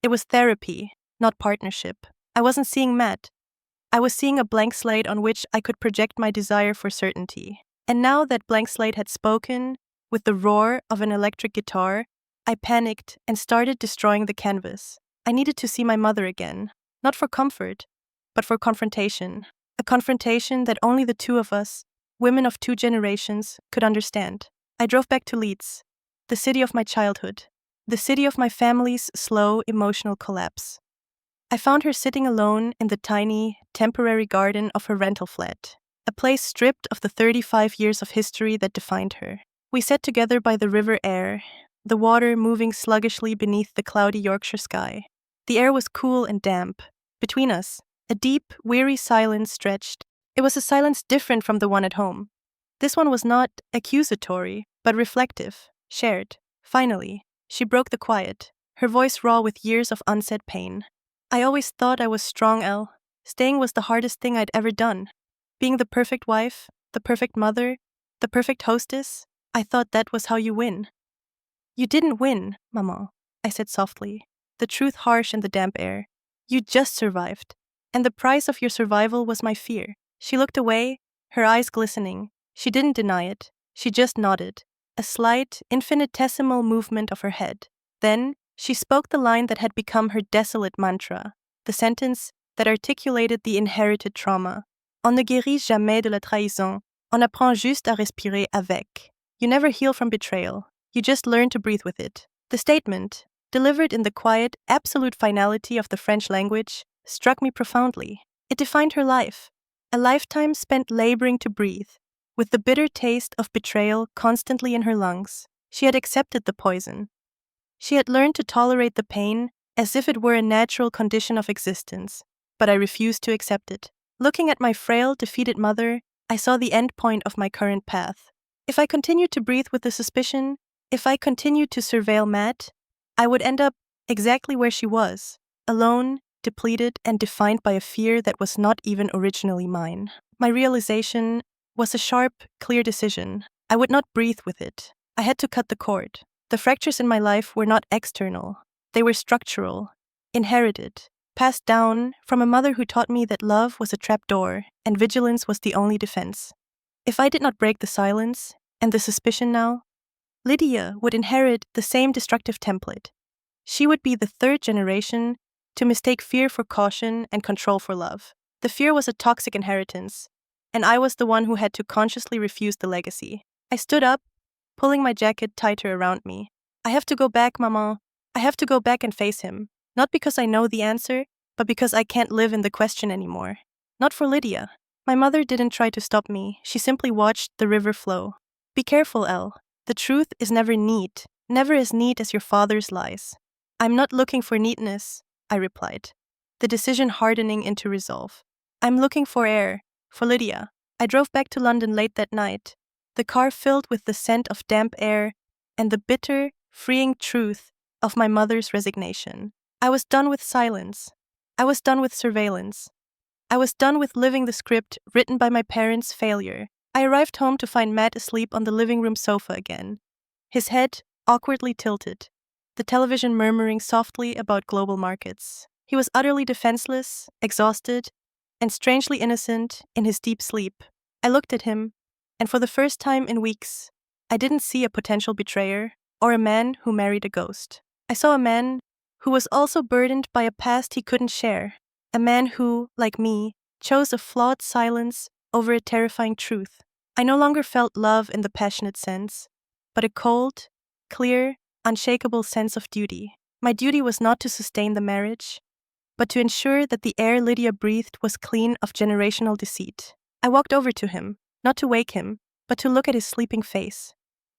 It was therapy, not partnership. I wasn't seeing Matt. I was seeing a blank slate on which I could project my desire for certainty. And now that blank slate had spoken, with the roar of an electric guitar, I panicked and started destroying the canvas. I needed to see my mother again, not for comfort, but for confrontation. A confrontation that only the two of us, women of two generations, could understand. I drove back to Leeds, the city of my childhood, the city of my family's slow emotional collapse. I found her sitting alone in the tiny, temporary garden of her rental flat, a place stripped of the 35 years of history that defined her. We sat together by the river Aire, the water moving sluggishly beneath the cloudy Yorkshire sky. The air was cool and damp. Between us, a deep, weary silence stretched. It was a silence different from the one at home. This one was not accusatory, but reflective, shared. Finally, she broke the quiet, her voice raw with years of unsaid pain. I always thought I was strong, Elle. Staying was the hardest thing I'd ever done. Being the perfect wife, the perfect mother, the perfect hostess, I thought that was how you win. You didn't win, Maman, I said softly, the truth harsh in the damp air. You just survived. And the price of your survival was my fear. She looked away, her eyes glistening. She didn't deny it. She just nodded. A slight, infinitesimal movement of her head. Then, she spoke the line that had become her desolate mantra, the sentence that articulated the inherited trauma. On ne guérit jamais de la trahison, on apprend juste à respirer avec. You never heal from betrayal, you just learn to breathe with it. The statement, delivered in the quiet, absolute finality of the French language, struck me profoundly. It defined her life, a lifetime spent laboring to breathe, with the bitter taste of betrayal constantly in her lungs. She had accepted the poison. She had learned to tolerate the pain as if it were a natural condition of existence, but I refused to accept it. Looking at my frail, defeated mother, I saw the end point of my current path. If I continued to breathe with the suspicion, if I continued to surveil Matt, I would end up exactly where she was, alone, depleted, and defined by a fear that was not even originally mine. My realization was a sharp, clear decision. I would not breathe with it. I had to cut the cord. The fractures in my life were not external. They were structural, inherited, passed down from a mother who taught me that love was a trapdoor and vigilance was the only defense. If I did not break the silence and the suspicion now, Lydia would inherit the same destructive template. She would be the third generation to mistake fear for caution and control for love. The fear was a toxic inheritance, and I was the one who had to consciously refuse the legacy. I stood up, pulling my jacket tighter around me. I have to go back, Maman. I have to go back and face him. Not because I know the answer, but because I can't live in the question anymore. Not for Lydia. My mother didn't try to stop me. She simply watched the river flow. Be careful, Elle. The truth is never neat, never as neat as your father's lies. I'm not looking for neatness, I replied, the decision hardening into resolve. I'm looking for air, for Lydia. I drove back to London late that night, the car filled with the scent of damp air and the bitter, freeing truth of my mother's resignation. I was done with silence. I was done with surveillance. I was done with living the script written by my parents' failure. I arrived home to find Matt asleep on the living room sofa again, his head awkwardly tilted, the television murmuring softly about global markets. He was utterly defenseless, exhausted, and strangely innocent in his deep sleep. I looked at him, and for the first time in weeks, I didn't see a potential betrayer or a man who married a ghost. I saw a man who was also burdened by a past he couldn't share, a man who, like me, chose a flawed silence over a terrifying truth. I no longer felt love in the passionate sense, but a cold, clear, unshakable sense of duty. My duty was not to sustain the marriage, but to ensure that the air Lydia breathed was clean of generational deceit. I walked over to him, not to wake him, but to look at his sleeping face.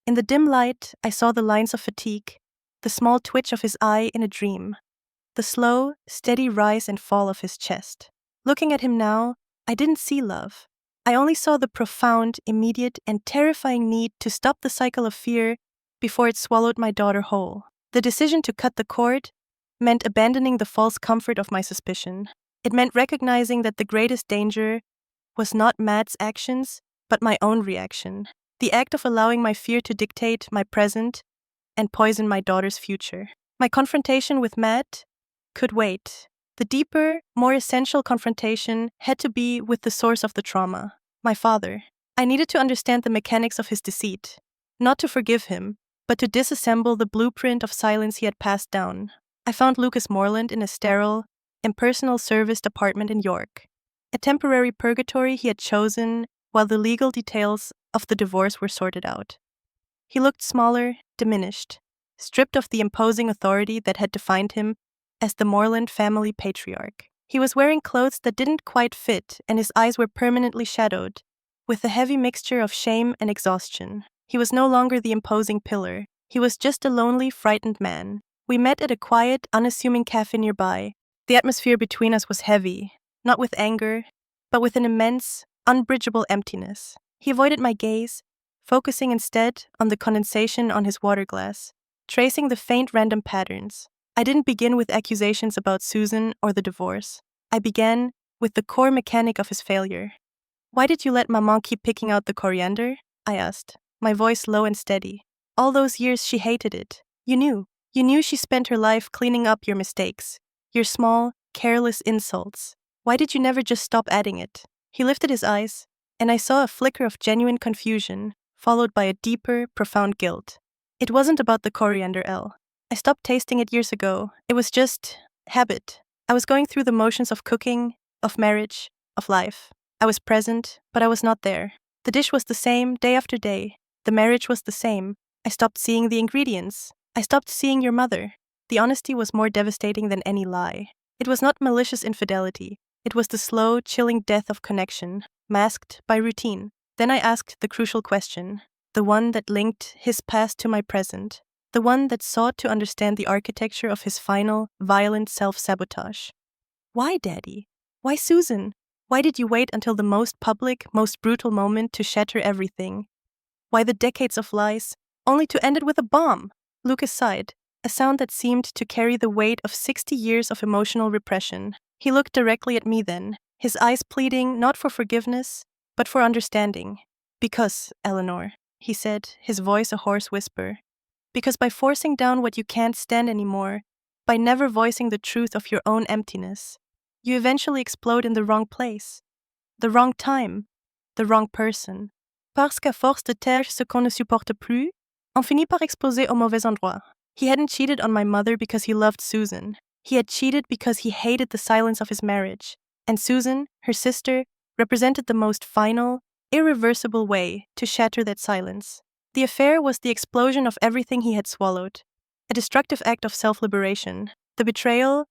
In the dim light, I saw the lines of fatigue, the small twitch of his eye in a dream, the slow, steady rise and fall of his chest. Looking at him now, I didn't see love. I only saw the profound, immediate, and terrifying need to stop the cycle of fear before it swallowed my daughter whole. The decision to cut the cord meant abandoning the false comfort of my suspicion. It meant recognizing that the greatest danger was not Matt's actions, but my own reaction. The act of allowing my fear to dictate my present and poison my daughter's future. My confrontation with Matt could wait. The deeper, more essential confrontation had to be with the source of the trauma, my father. I needed to understand the mechanics of his deceit, not to forgive him, but to disassemble the blueprint of silence he had passed down. I found Lucas Morland in a sterile, impersonal serviced apartment in York, a temporary purgatory he had chosen while the legal details of the divorce were sorted out. He looked smaller, diminished, stripped of the imposing authority that had defined him as the Morland family patriarch. He was wearing clothes that didn't quite fit, and his eyes were permanently shadowed, with a heavy mixture of shame and exhaustion. He was no longer the imposing pillar. He was just a lonely, frightened man. We met at a quiet, unassuming cafe nearby. The atmosphere between us was heavy, not with anger, but with an immense, unbridgeable emptiness. He avoided my gaze, focusing instead on the condensation on his water glass, tracing the faint random patterns. I didn't begin with accusations about Susan or the divorce. I began with the core mechanic of his failure. "Why did you let Maman keep picking out the coriander?" I asked, my voice low and steady. "All those years she hated it. You knew she spent her life cleaning up your mistakes, your small, careless insults. Why did you never just stop adding it? He lifted his eyes, and I saw a flicker of genuine confusion, followed by a deeper, profound guilt. It wasn't about the coriander, Elle. I stopped tasting it years ago. It was just habit. I was going through the motions of cooking, of marriage, of life. I was present, but I was not there. The dish was the same day after day. The marriage was the same. I stopped seeing the ingredients. I stopped seeing your mother. The honesty was more devastating than any lie. It was not malicious infidelity. It was the slow, chilling death of connection, masked by routine. Then I asked the crucial question, the one that linked his past to my present, the one that sought to understand the architecture of his final, violent self-sabotage. Why, Daddy? Why, Susan? Why did you wait until the most public, most brutal moment to shatter everything? Why the decades of lies, only to end it with a bomb? Lucas sighed, a sound that seemed to carry the weight of 60 years of emotional repression. He looked directly at me then, his eyes pleading not for forgiveness, but for understanding. Because, Eleanor, he said, his voice a hoarse whisper, because by forcing down what you can't stand anymore, by never voicing the truth of your own emptiness, you eventually explode in the wrong place, the wrong time, the wrong person. Parce qu'à force de taire ce qu'on ne supporte plus, on finit par exploser au mauvais endroit. He hadn't cheated on my mother because he loved Susan. He had cheated because he hated the silence of his marriage, and Susan, her sister, represented the most final, irreversible way to shatter that silence. The affair was the explosion of everything he had swallowed, a destructive act of self-liberation. The betrayal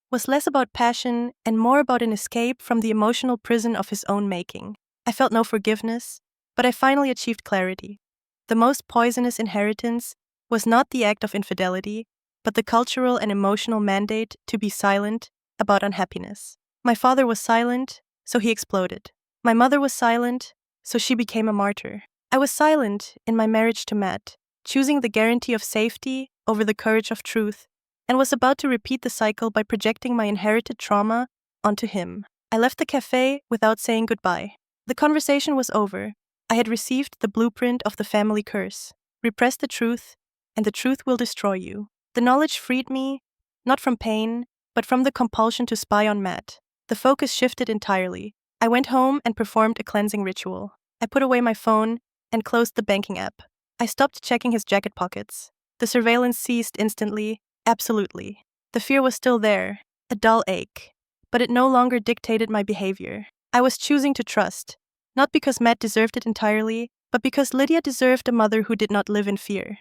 was less about passion and more about an escape from the emotional prison of his own making. I felt no forgiveness, but I finally achieved clarity. The most poisonous inheritance was not the act of infidelity, but the cultural and emotional mandate to be silent about unhappiness. My father was silent, so he exploded. My mother was silent, so she became a martyr. I was silent in my marriage to Matt, choosing the guarantee of safety over the courage of truth, and was about to repeat the cycle by projecting my inherited trauma onto him. I left the cafe without saying goodbye. The conversation was over. I had received the blueprint of the family curse. Repress the truth, and the truth will destroy you. The knowledge freed me, not from pain, but from the compulsion to spy on Matt. The focus shifted entirely. I went home and performed a cleansing ritual. I put away my phone and closed the banking app. I stopped checking his jacket pockets. The surveillance ceased instantly, absolutely. The fear was still there, a dull ache, but it no longer dictated my behavior. I was choosing to trust, not because Matt deserved it entirely, but because Lydia deserved a mother who did not live in fear.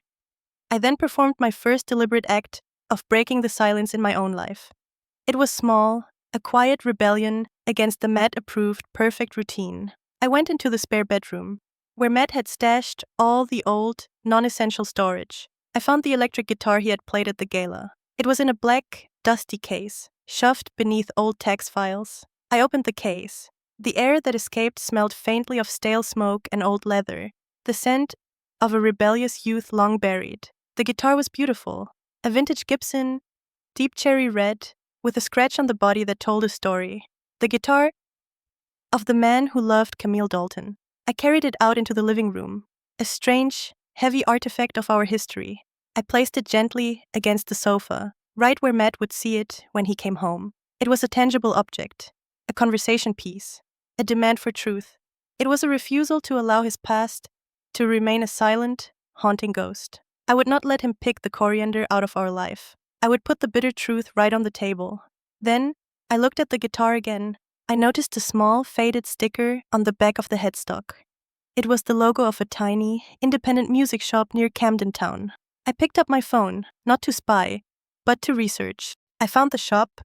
I then performed my first deliberate act of breaking the silence in my own life. It was small, a quiet rebellion against the Matt-approved perfect routine. I went into the spare bedroom, where Matt had stashed all the old, non-essential storage. I found the electric guitar he had played at the gala. It was in a black, dusty case, shoved beneath old tax files. I opened the case. The air that escaped smelled faintly of stale smoke and old leather, the scent of a rebellious youth long buried. The guitar was beautiful, a vintage Gibson, deep cherry red, with a scratch on the body that told a story. The guitar of the man who loved Camille Dalton. I carried it out into the living room, a strange, heavy artifact of our history. I placed it gently against the sofa, right where Matt would see it when he came home. It was a tangible object, a conversation piece, a demand for truth. It was a refusal to allow his past to remain a silent, haunting ghost. I would not let him pick the coriander out of our life. I would put the bitter truth right on the table. Then, I looked at the guitar again. I noticed a small, faded sticker on the back of the headstock. It was the logo of a tiny, independent music shop near Camden Town. I picked up my phone, not to spy, but to research. I found the shop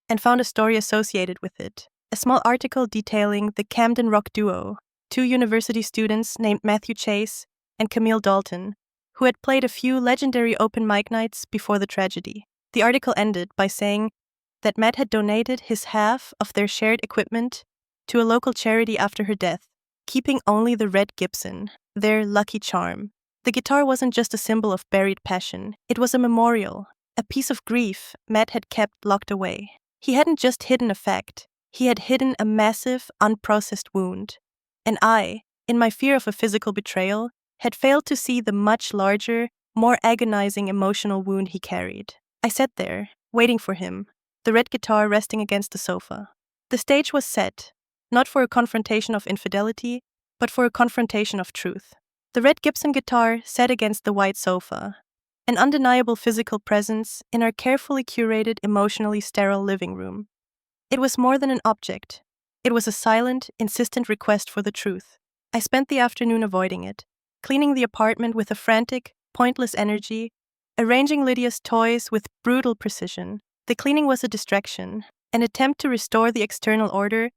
and found a story associated with it. A small article detailing the Camden rock duo, two university students named Matthew Chase and Camille Dalton, who had played a few legendary open mic nights before the tragedy. The article ended by saying that Matt had donated his half of their shared equipment to a local charity after her death, keeping only the red Gibson, their lucky charm. The guitar wasn't just a symbol of buried passion, it was a memorial, a piece of grief Matt had kept locked away. He hadn't just hidden a fact, he had hidden a massive, unprocessed wound. And I, in my fear of a physical betrayal, had failed to see the much larger, more agonizing emotional wound he carried. I sat there, waiting for him, the red guitar resting against the sofa. The stage was set, not for a confrontation of infidelity, but for a confrontation of truth. The red Gibson guitar sat against the white sofa, an undeniable physical presence in our carefully curated, emotionally sterile living room. It was more than an object. It was a silent, insistent request for the truth. I spent the afternoon avoiding it, cleaning the apartment with a frantic, pointless energy, arranging Lydia's toys with brutal precision. The cleaning was a distraction, an attempt to restore the external order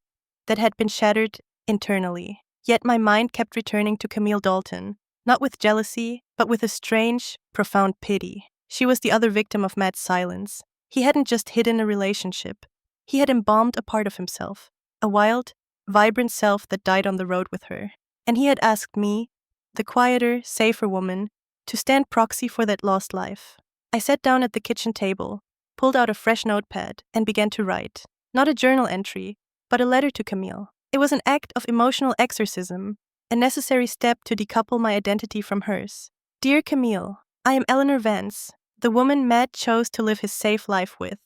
that had been shattered internally. Yet my mind kept returning to Camille Dalton, not with jealousy, but with a strange, profound pity. She was the other victim of Matt's silence. He hadn't just hidden a relationship. He had embalmed a part of himself, a wild, vibrant self that died on the road with her. And he had asked me, the quieter, safer woman, to stand proxy for that lost life. I sat down at the kitchen table, pulled out a fresh notepad, and began to write. Not a journal entry, but a letter to Camille. It was an act of emotional exorcism, a necessary step to decouple my identity from hers. Dear Camille, I am Eleanor Vance, the woman Matt chose to live his safe life with.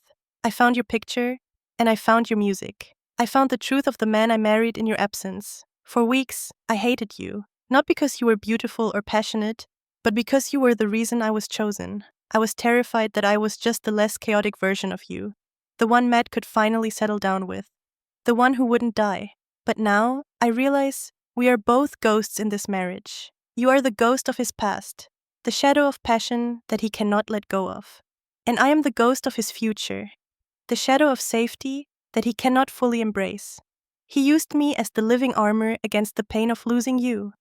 I found your picture, and I found your music. I found the truth of the man I married in your absence. For weeks, I hated you, not because you were beautiful or passionate, but because you were the reason I was chosen. I was terrified that I was just the less chaotic version of you, the one Matt could finally settle down with, the one who wouldn't die. But now, I realize we are both ghosts in this marriage. You are the ghost of his past, the shadow of passion that he cannot let go of. And I am the ghost of his future, the shadow of safety that he cannot fully embrace. He used me as the living armor against the pain of losing you.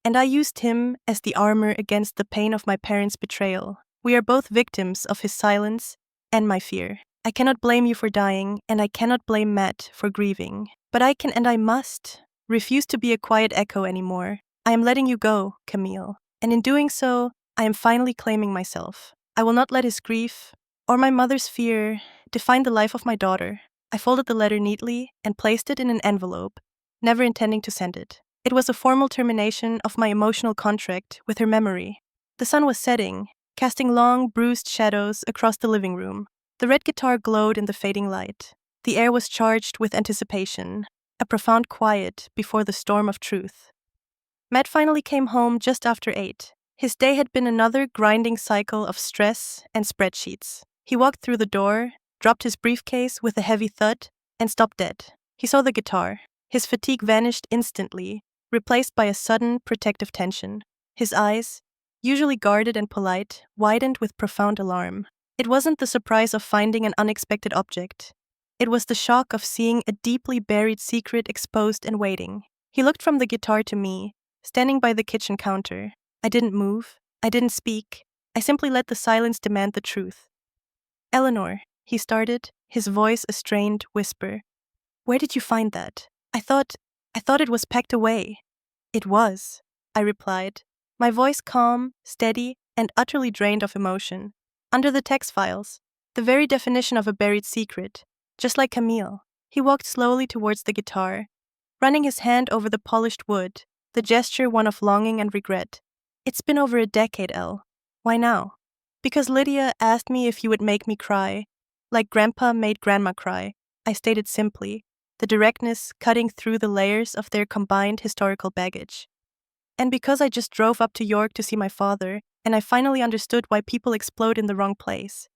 And I used him as the armor against the pain of my parents' betrayal. We are both victims of his silence and my fear. I cannot blame you for dying, and I cannot blame Matt for grieving. But I can and I must refuse to be a quiet echo anymore. I am letting you go, Camille. And in doing so, I am finally claiming myself. I will not let his grief, or my mother's fear, define the life of my daughter. I folded the letter neatly and placed it in an envelope, never intending to send it. It was a formal termination of my emotional contract with her memory. The sun was setting, casting long, bruised shadows across the living room. The red guitar glowed in the fading light. The air was charged with anticipation, a profound quiet before the storm of truth. Matt finally came home just after 8. His day had been another grinding cycle of stress and spreadsheets. He walked through the door, dropped his briefcase with a heavy thud, and stopped dead. He saw the guitar. His fatigue vanished instantly, replaced by a sudden, protective tension. His eyes, usually guarded and polite, widened with profound alarm. It wasn't the surprise of finding an unexpected object. It was the shock of seeing a deeply buried secret exposed and waiting. He looked from the guitar to me, standing by the kitchen counter. I didn't move. I didn't speak. I simply let the silence demand the truth. Eleanor, he started, his voice a strained whisper. Where did you find that? I thought it was packed away. It was, I replied, my voice calm, steady, and utterly drained of emotion. Under the text files, the very definition of a buried secret, just like Camille. He walked slowly towards the guitar, running his hand over the polished wood, the gesture one of longing and regret. It's been over a decade, Elle. Why now? Because Lydia asked me if you would make me cry, like Grandpa made Grandma cry, I stated simply, the directness cutting through the layers of their combined historical baggage. And because I just drove up to York to see my father, and I finally understood why people explode in the wrong place.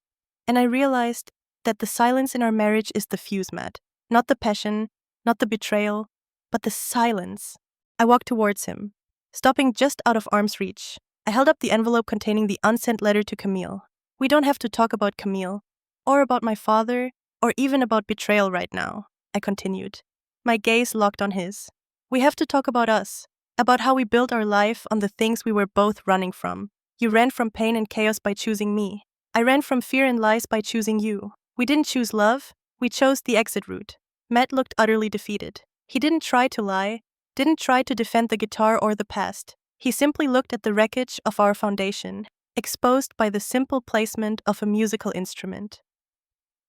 And I realized that the silence in our marriage is the fuse, Matt. Not the passion, not the betrayal, but the silence. I walked towards him, stopping just out of arm's reach. I held up the envelope containing the unsent letter to Camille. We don't have to talk about Camille, or about my father, or even about betrayal right now, I continued. My gaze locked on his. We have to talk about us, about how we built our life on the things we were both running from. You ran from pain and chaos by choosing me. I ran from fear and lies by choosing you. We didn't choose love, we chose the exit route. Matt looked utterly defeated. He didn't try to lie, didn't try to defend the guitar or the past. He simply looked at the wreckage of our foundation, exposed by the simple placement of a musical instrument.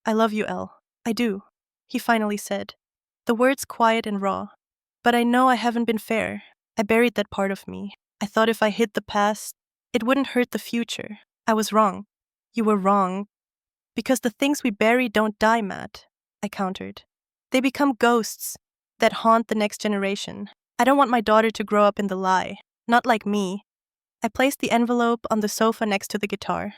I love you, Elle. I do, he finally said, the words quiet and raw. But I know I haven't been fair. I buried that part of me. I thought if I hid the past, it wouldn't hurt the future. I was wrong. You were wrong. Because the things we bury don't die, Matt, I countered. They become ghosts that haunt the next generation. I don't want my daughter to grow up in the lie. Not like me. I placed the envelope on the sofa next to the guitar.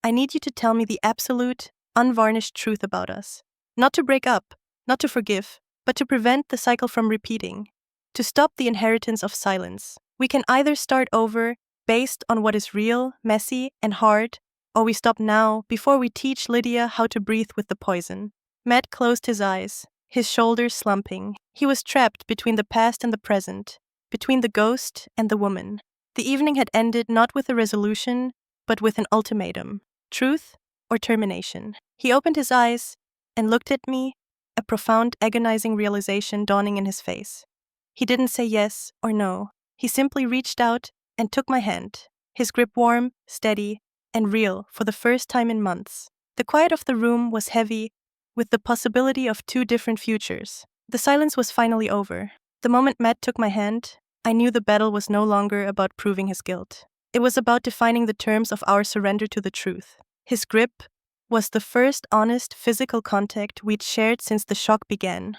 I need you to tell me the absolute, unvarnished truth about us. Not to break up, not to forgive, but to prevent the cycle from repeating. To stop the inheritance of silence. We can either start over, based on what is real, messy, and hard, or we stop now before we teach Lydia how to breathe with the poison. Matt closed his eyes, his shoulders slumping. He was trapped between the past and the present, between the ghost and the woman. The evening had ended not with a resolution, but with an ultimatum. Truth or termination. He opened his eyes and looked at me, a profound, agonizing realization dawning in his face. He didn't say yes or no. He simply reached out and took my hand, his grip warm, steady, and real for the first time in months. The quiet of the room was heavy, with the possibility of two different futures. The silence was finally over. The moment Matt took my hand, I knew the battle was no longer about proving his guilt. It was about defining the terms of our surrender to the truth. His grip was the first honest physical contact we'd shared since the shock began.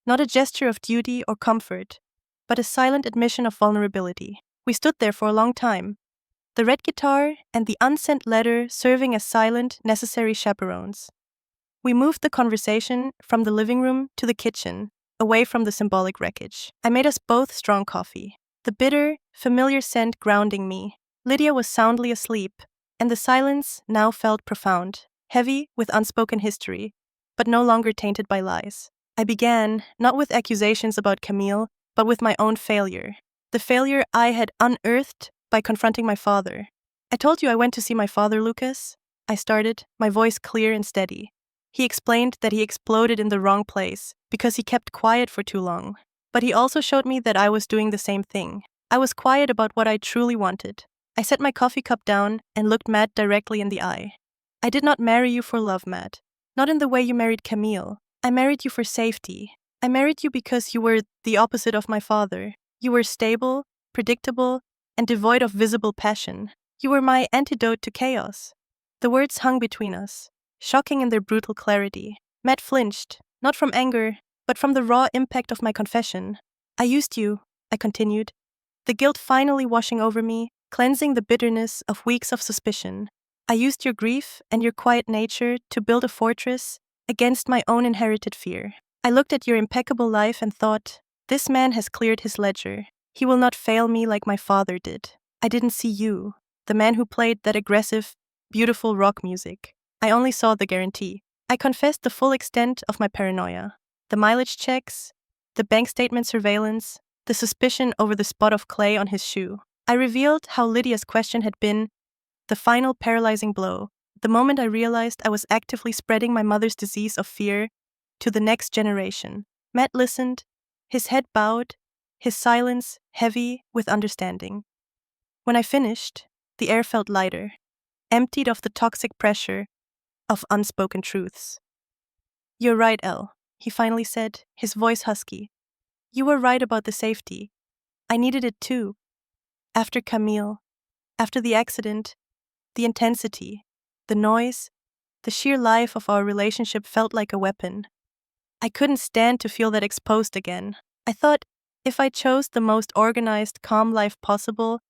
Not a gesture of duty or comfort, but a silent admission of vulnerability. We stood there for a long time, the red guitar and the unsent letter serving as silent, necessary chaperones. We moved the conversation from the living room to the kitchen, away from the symbolic wreckage. I made us both strong coffee, the bitter, familiar scent grounding me. Lydia was soundly asleep, and the silence now felt profound, heavy with unspoken history, but no longer tainted by lies. I began, not with accusations about Camille, but with my own failure. The failure I had unearthed by confronting my father. I told you I went to see my father, Lucas. I started, my voice clear and steady. He explained that he exploded in the wrong place because he kept quiet for too long. But he also showed me that I was doing the same thing. I was quiet about what I truly wanted. I set my coffee cup down and looked Matt directly in the eye. I did not marry you for love, Matt. Not in the way you married Camille. I married you for safety. I married you because you were the opposite of my father. You were stable, predictable, and devoid of visible passion. You were my antidote to chaos. The words hung between us, shocking in their brutal clarity. Matt flinched, not from anger, but from the raw impact of my confession. I used you, I continued, the guilt finally washing over me, cleansing the bitterness of weeks of suspicion. I used your grief and your quiet nature to build a fortress against my own inherited fear. I looked at your impeccable life and thought, this man has cleared his ledger. He will not fail me like my father did. I didn't see you, the man who played that aggressive, beautiful rock music. I only saw the guarantee. I confessed the full extent of my paranoia. The mileage checks, the bank statement surveillance, the suspicion over the spot of clay on his shoe. I revealed how Lydia's question had been the final paralyzing blow, the moment I realized I was actively spreading my mother's disease of fear to the next generation. Matt listened, his head bowed, his silence heavy with understanding. When I finished, the air felt lighter, emptied of the toxic pressure of unspoken truths. You're right, Elle, he finally said, his voice husky. You were right about the safety. I needed it too. After Camille, after the accident, the intensity, the noise, the sheer life of our relationship felt like a weapon. I couldn't stand to feel that exposed again. I thought, if I chose the most organized, calm life possible,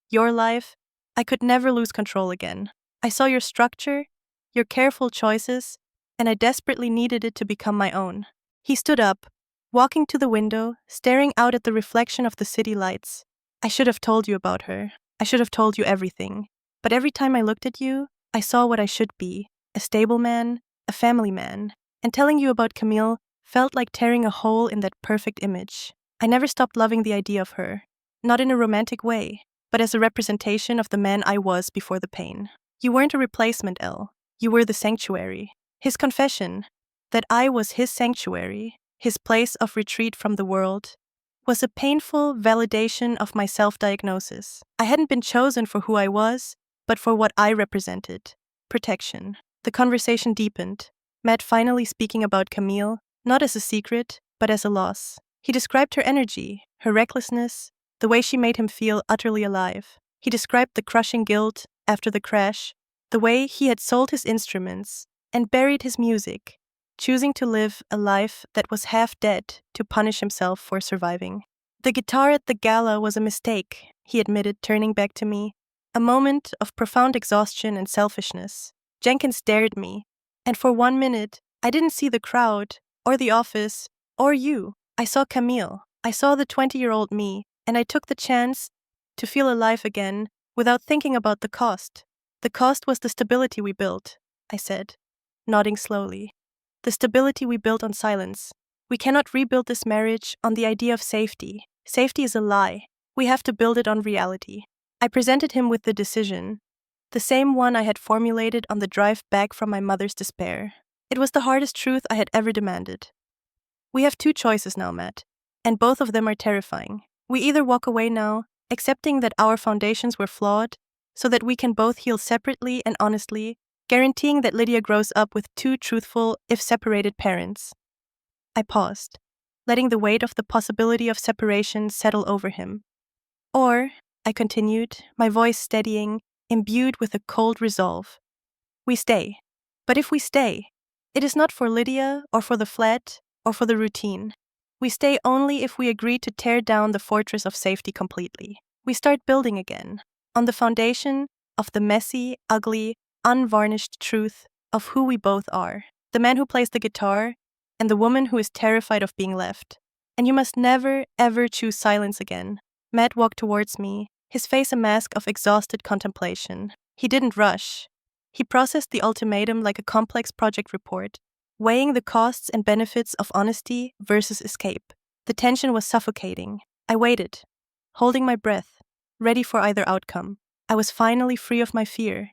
your life, I could never lose control again. I saw your structure, your careful choices, and I desperately needed it to become my own. He stood up, walking to the window, staring out at the reflection of the city lights. I should have told you about her. I should have told you everything. But every time I looked at you, I saw what I should be, a stable man, a family man, and telling you about Camille felt like tearing a hole in that perfect image. I never stopped loving the idea of her, not in a romantic way, but as a representation of the man I was before the pain. You weren't a replacement, Elle. You were the sanctuary. His confession, that I was his sanctuary, his place of retreat from the world, was a painful validation of my self-diagnosis. I hadn't been chosen for who I was, but for what I represented. Protection. The conversation deepened, Matt finally speaking about Camille, not as a secret, but as a loss. He described her energy, her recklessness, the way she made him feel utterly alive. He described the crushing guilt after the crash, the way he had sold his instruments, and buried his music, choosing to live a life that was half dead to punish himself for surviving. The guitar at the gala was a mistake, he admitted, turning back to me. A moment of profound exhaustion and selfishness. Jenkins stared at me, and for 1 minute, I didn't see the crowd, or the office, or you. I saw Camille. I saw the 20-year-old me, and I took the chance to feel alive again without thinking about the cost. The cost was the stability we built, I said, nodding slowly. The stability we built on silence. We cannot rebuild this marriage on the idea of safety. Safety is a lie. We have to build it on reality. I presented him with the decision, the same one I had formulated on the drive back from my mother's despair. It was the hardest truth I had ever demanded. We have 2 choices now, Matt, and both of them are terrifying. We either walk away now, accepting that our foundations were flawed, so that we can both heal separately and honestly, guaranteeing that Lydia grows up with 2 truthful, if separated, parents. I paused, letting the weight of the possibility of separation settle over him. Or, I continued, my voice steadying, imbued with a cold resolve. We stay. But if we stay, it is not for Lydia, or for the flat, or for the routine. We stay only if we agree to tear down the fortress of safety completely. We start building again, on the foundation of the messy, ugly, unvarnished truth of who we both are. The man who plays the guitar, and the woman who is terrified of being left. And you must never, ever choose silence again. Matt walked towards me, his face a mask of exhausted contemplation. He didn't rush. He processed the ultimatum like a complex project report, weighing the costs and benefits of honesty versus escape. The tension was suffocating. I waited, holding my breath, ready for either outcome. I was finally free of my fear,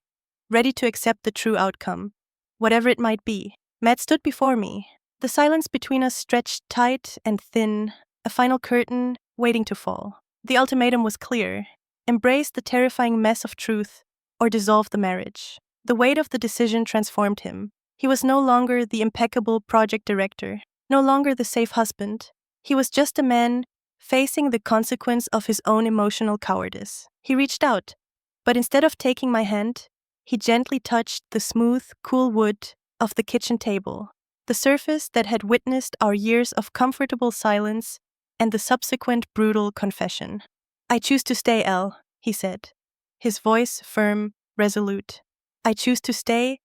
ready to accept the true outcome, whatever it might be. Matt stood before me. The silence between us stretched tight and thin, a final curtain waiting to fall. The ultimatum was clear: embrace the terrifying mess of truth, or dissolve the marriage. The weight of the decision transformed him. He was no longer the impeccable project director, no longer the safe husband. He was just a man facing the consequence of his own emotional cowardice. He reached out, but instead of taking my hand, he gently touched the smooth, cool wood of the kitchen table, the surface that had witnessed our years of comfortable silence and the subsequent brutal confession. I choose to stay, Elle, he said, his voice firm, resolute. I choose to stay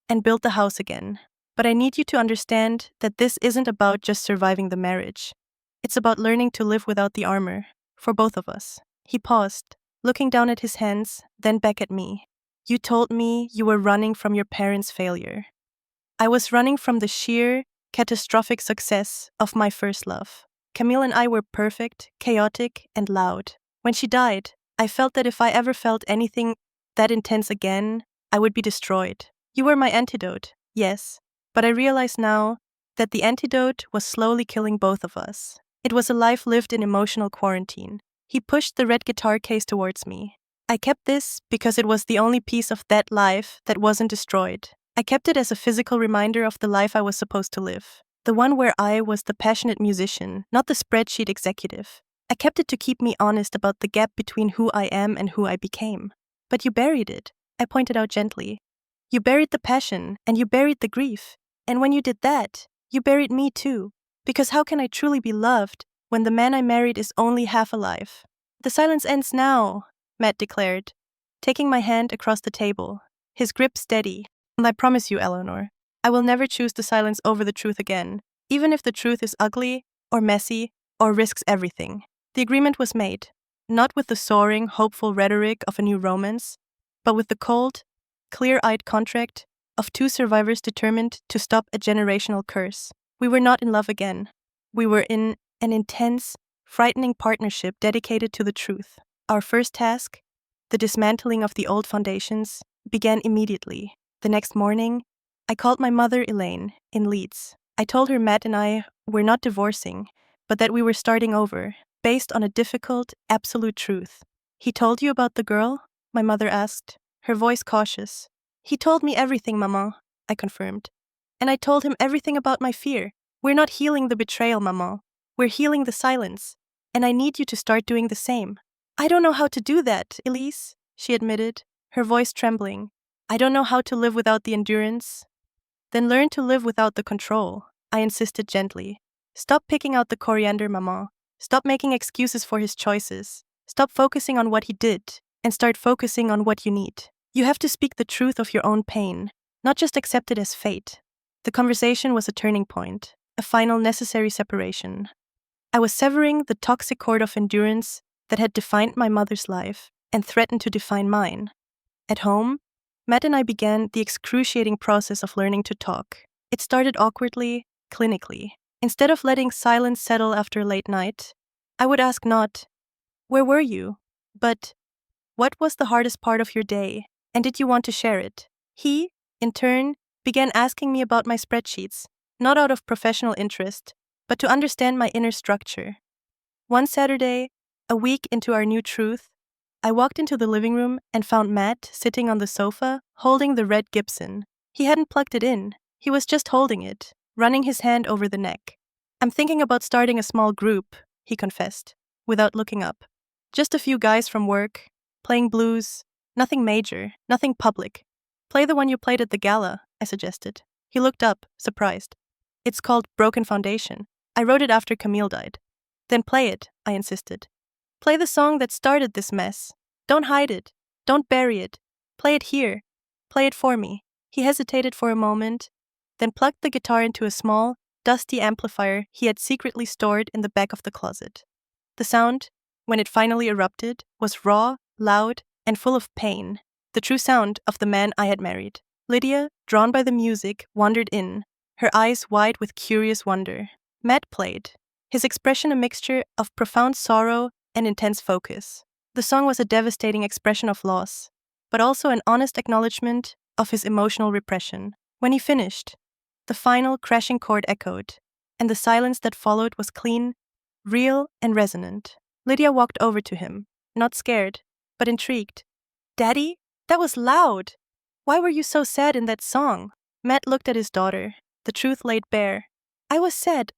and build the house again. But I need you to understand that this isn't about just surviving the marriage. It's about learning to live without the armor, for both of us. He paused, looking down at his hands, then back at me. You told me you were running from your parents' failure. I was running from the sheer, catastrophic success of my first love. Camille and I were perfect, chaotic, and loud. When she died, I felt that if I ever felt anything that intense again, I would be destroyed. You were my antidote, yes, but I realize now that the antidote was slowly killing both of us. It was a life lived in emotional quarantine. He pushed the red guitar case towards me. I kept this because it was the only piece of that life that wasn't destroyed. I kept it as a physical reminder of the life I was supposed to live. The one where I was the passionate musician, not the spreadsheet executive. I kept it to keep me honest about the gap between who I am and who I became. But you buried it, I pointed out gently. You buried the passion, and you buried the grief. And when you did that, you buried me too. Because how can I truly be loved when the man I married is only half alive? The silence ends now, Matt declared, taking my hand across the table, his grip steady. And I promise you, Eleanor, I will never choose the silence over the truth again, even if the truth is ugly, or messy, or risks everything. The agreement was made, not with the soaring, hopeful rhetoric of a new romance, but with the cold, clear-eyed contract of 2 survivors determined to stop a generational curse. We were not in love again. We were in an intense, frightening partnership dedicated to the truth. Our first task, the dismantling of the old foundations, began immediately. The next morning, I called my mother, Elaine, in Leeds. I told her Matt and I were not divorcing, but that we were starting over, based on a difficult, absolute truth. He told you about the girl? My mother asked, her voice cautious. He told me everything, Maman, I confirmed. And I told him everything about my fear. We're not healing the betrayal, Maman. We're healing the silence. And I need you to start doing the same. I don't know how to do that, Elise, she admitted, her voice trembling. I don't know how to live without the endurance Then learn to live without the control, I insisted gently. Stop picking out the coriander, Maman. Stop making excuses for his choices. Stop focusing on what he did, and start focusing on what you need. You have to speak the truth of your own pain, not just accept it as fate. The conversation was a turning point, a final necessary separation. I was severing the toxic cord of endurance that had defined my mother's life and threatened to define mine. At home, Matt and I began the excruciating process of learning to talk. It started awkwardly, clinically. Instead of letting silence settle after a late night, I would ask not, "Where were you?" but, "What was the hardest part of your day, and did you want to share it?" He, in turn, began asking me about my spreadsheets, not out of professional interest, but to understand my inner structure. One Saturday, a week into our new truth, I walked into the living room and found Matt sitting on the sofa, holding the red Gibson. He hadn't plugged it in, he was just holding it, running his hand over the neck. "I'm thinking about starting a small group," he confessed, without looking up. "Just a few guys from work, playing blues, nothing major, nothing public." "Play the one you played at the gala," I suggested. He looked up, surprised. "It's called Broken Foundation. I wrote it after Camille died." "Then play it," I insisted. "Play the song that started this mess. Don't hide it. Don't bury it. Play it here. Play it for me." He hesitated for a moment, then plugged the guitar into a small, dusty amplifier he had secretly stored in the back of the closet. The sound, when it finally erupted, was raw, loud, and full of pain, the true sound of the man I had married. Lydia, drawn by the music, wandered in, her eyes wide with curious wonder. Matt played, his expression a mixture of profound sorrow and intense focus. The song was a devastating expression of loss, but also an honest acknowledgement of his emotional repression. When he finished, the final crashing chord echoed, and the silence that followed was clean, real, and resonant. Lydia walked over to him, not scared, but intrigued. "Daddy, that was loud! Why were you so sad in that song?" Matt looked at his daughter. The truth laid bare. "I was sad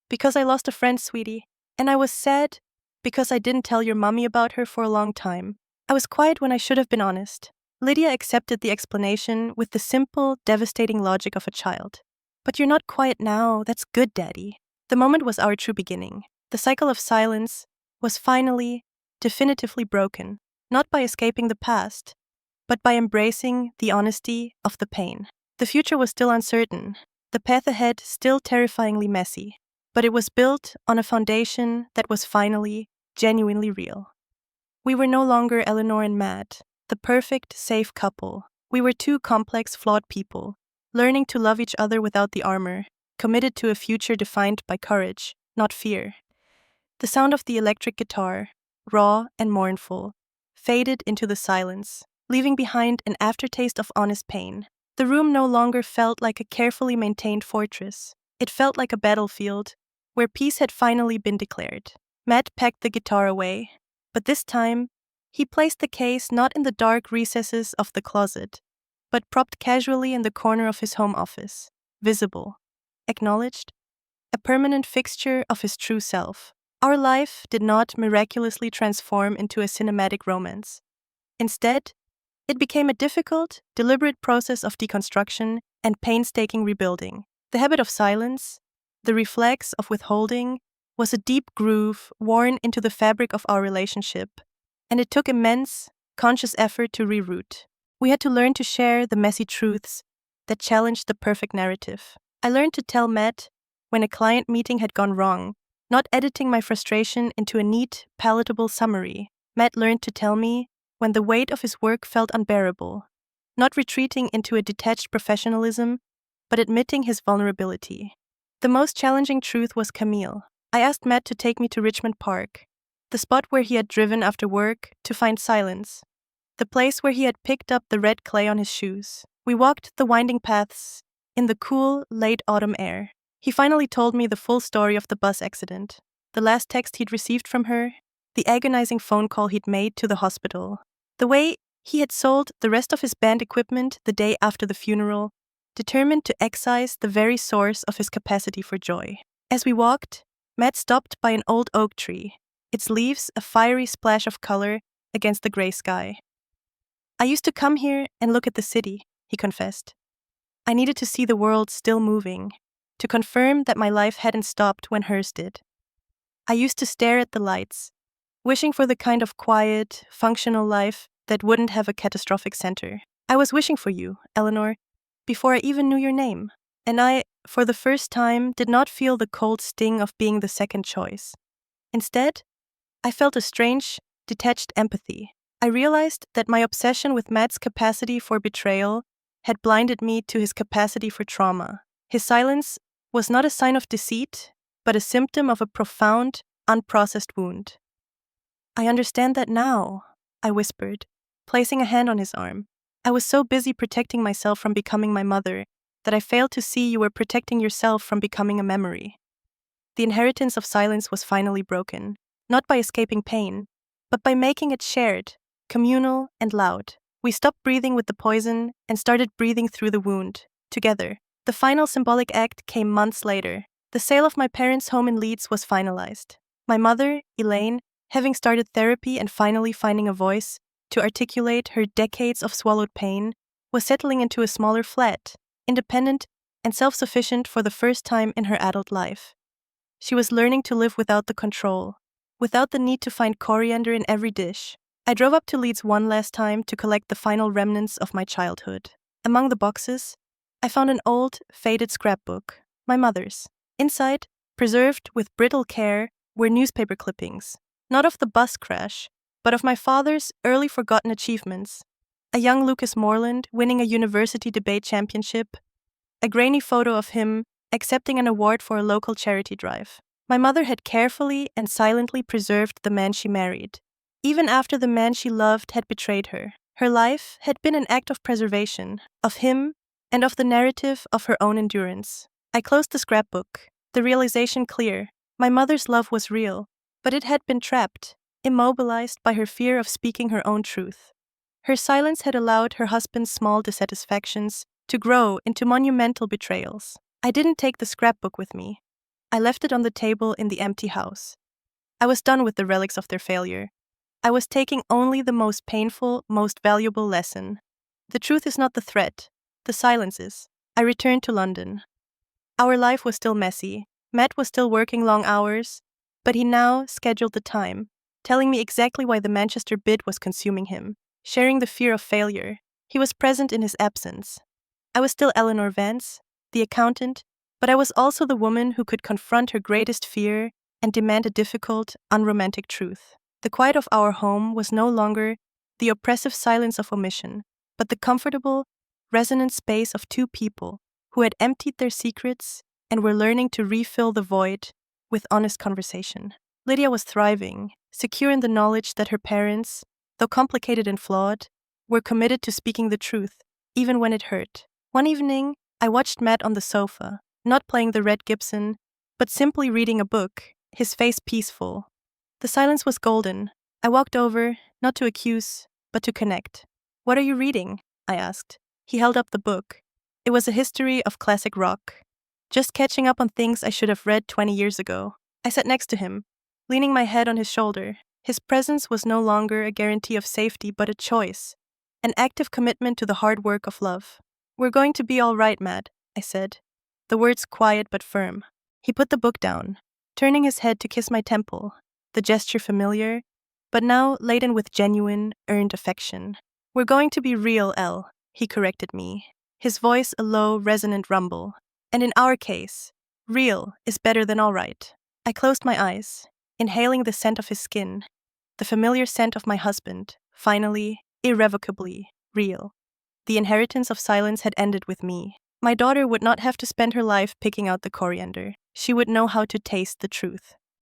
because I lost a friend, sweetie, and I was sad because I didn't tell your mommy about her for a long time. I was quiet when I should have been honest." Lydia accepted the explanation with the simple, devastating logic of a child. "But you're not quiet now, that's good, Daddy." The moment was our true beginning. The cycle of silence was finally, definitively broken, not by escaping the past, but by embracing the honesty of the pain. The future was still uncertain, the path ahead still terrifyingly messy, but it was built on a foundation that was finally, genuinely real. We were no longer Eleanor and Matt, the perfect, safe couple. We were two complex, flawed people, learning to love each other without the armor, committed to a future defined by courage, not fear. The sound of the electric guitar, raw and mournful, faded into the silence, leaving behind an aftertaste of honest pain. The room no longer felt like a carefully maintained fortress. It felt like a battlefield, where peace had finally been declared. Matt packed the guitar away, but this time, he placed the case not in the dark recesses of the closet, but propped casually in the corner of his home office, visible, acknowledged, a permanent fixture of his true self. Our life did not miraculously transform into a cinematic romance. Instead, it became a difficult, deliberate process of deconstruction and painstaking rebuilding. The habit of silence, the reflex of withholding, was a deep groove worn into the fabric of our relationship, and it took immense, conscious effort to reroot. We had to learn to share the messy truths that challenged the perfect narrative. I learned to tell Matt when a client meeting had gone wrong, not editing my frustration into a neat, palatable summary. Matt learned to tell me when the weight of his work felt unbearable, not retreating into a detached professionalism, but admitting his vulnerability. The most challenging truth was Camille. I asked Matt to take me to Richmond Park, the spot where he had driven after work to find silence, the place where he had picked up the red clay on his shoes. We walked the winding paths in the cool, late autumn air. He finally told me the full story of the bus accident, the last text he'd received from her, the agonizing phone call he'd made to the hospital, the way he had sold the rest of his band equipment the day after the funeral, determined to excise the very source of his capacity for joy. As we walked, Matt stopped by an old oak tree, its leaves a fiery splash of color against the gray sky. "I used to come here and look at the city," he confessed. I needed to see the world still moving, to confirm that my life hadn't stopped when hers did. I used to stare at the lights, wishing for the kind of quiet, functional life that wouldn't have a catastrophic center. I was wishing for you, Eleanor, before I even knew your name. And I, for the first time, did not feel the cold sting of being the second choice. Instead, I felt a strange, detached empathy. I realized that my obsession with Matt's capacity for betrayal had blinded me to his capacity for trauma. His silence was not a sign of deceit, but a symptom of a profound, unprocessed wound. I understand that now, I whispered, placing a hand on his arm. I was so busy protecting myself from becoming my mother that I failed to see you were protecting yourself from becoming a memory. The inheritance of silence was finally broken, not by escaping pain, but by making it shared, communal, and loud. We stopped breathing with the poison and started breathing through the wound, together. The final symbolic act came months later. The sale of my parents' home in Leeds was finalized. My mother, Elaine, having started therapy and finally finding a voice to articulate her decades of swallowed pain, was settling into a smaller flat, independent and self-sufficient for the first time in her adult life. She was learning to live without the control, without the need to find coriander in every dish. I drove up to Leeds one last time to collect the final remnants of my childhood. Among the boxes, I found an old, faded scrapbook, my mother's. Inside, preserved with brittle care, were newspaper clippings, not of the bus crash, but of my father's early forgotten achievements. A young Lucas Moreland winning a university debate championship, a grainy photo of him accepting an award for a local charity drive. My mother had carefully and silently preserved the man she married, even after the man she loved had betrayed her. Her life had been an act of preservation, of him, and of the narrative of her own endurance. I closed the scrapbook, the realization clear. My mother's love was real, but it had been trapped, immobilized by her fear of speaking her own truth. Her silence had allowed her husband's small dissatisfactions to grow into monumental betrayals. I didn't take the scrapbook with me. I left it on the table in the empty house. I was done with the relics of their failure. I was taking only the most painful, most valuable lesson. The truth is not the threat, the silence is. I returned to London. Our life was still messy. Matt was still working long hours, but he now scheduled the time, telling me exactly why the Manchester bid was consuming him, sharing the fear of failure. He was present in his absence. I was still Eleanor Vance, the accountant, but I was also the woman who could confront her greatest fear and demand a difficult, unromantic truth. The quiet of our home was no longer the oppressive silence of omission, but the comfortable, resonant space of two people who had emptied their secrets and were learning to refill the void with honest conversation. Lydia was thriving, secure in the knowledge that her parents, though complicated and flawed, were committed to speaking the truth, even when it hurt. One evening, I watched Matt on the sofa, not playing the red Gibson, but simply reading a book, his face peaceful. The silence was golden. I walked over, not to accuse, but to connect. "What are you reading?" I asked. He held up the book. It was a history of classic rock. Just catching up on things I should have read 20 years ago. I sat next to him, leaning my head on his shoulder. His presence was no longer a guarantee of safety, but a choice, an active commitment to the hard work of love. "We're going to be all right, Matt," I said, the words quiet but firm. He put the book down, turning his head to kiss my temple, the gesture familiar, but now laden with genuine, earned affection. "We're going to be real, Elle," he corrected me, his voice a low, resonant rumble. "And in our case, real is better than all right." I closed my eyes, inhaling the scent of his skin, the familiar scent of my husband, finally, irrevocably, real. The inheritance of silence had ended with me. My daughter would not have to spend her life picking out the coriander. She would know how to taste the truth.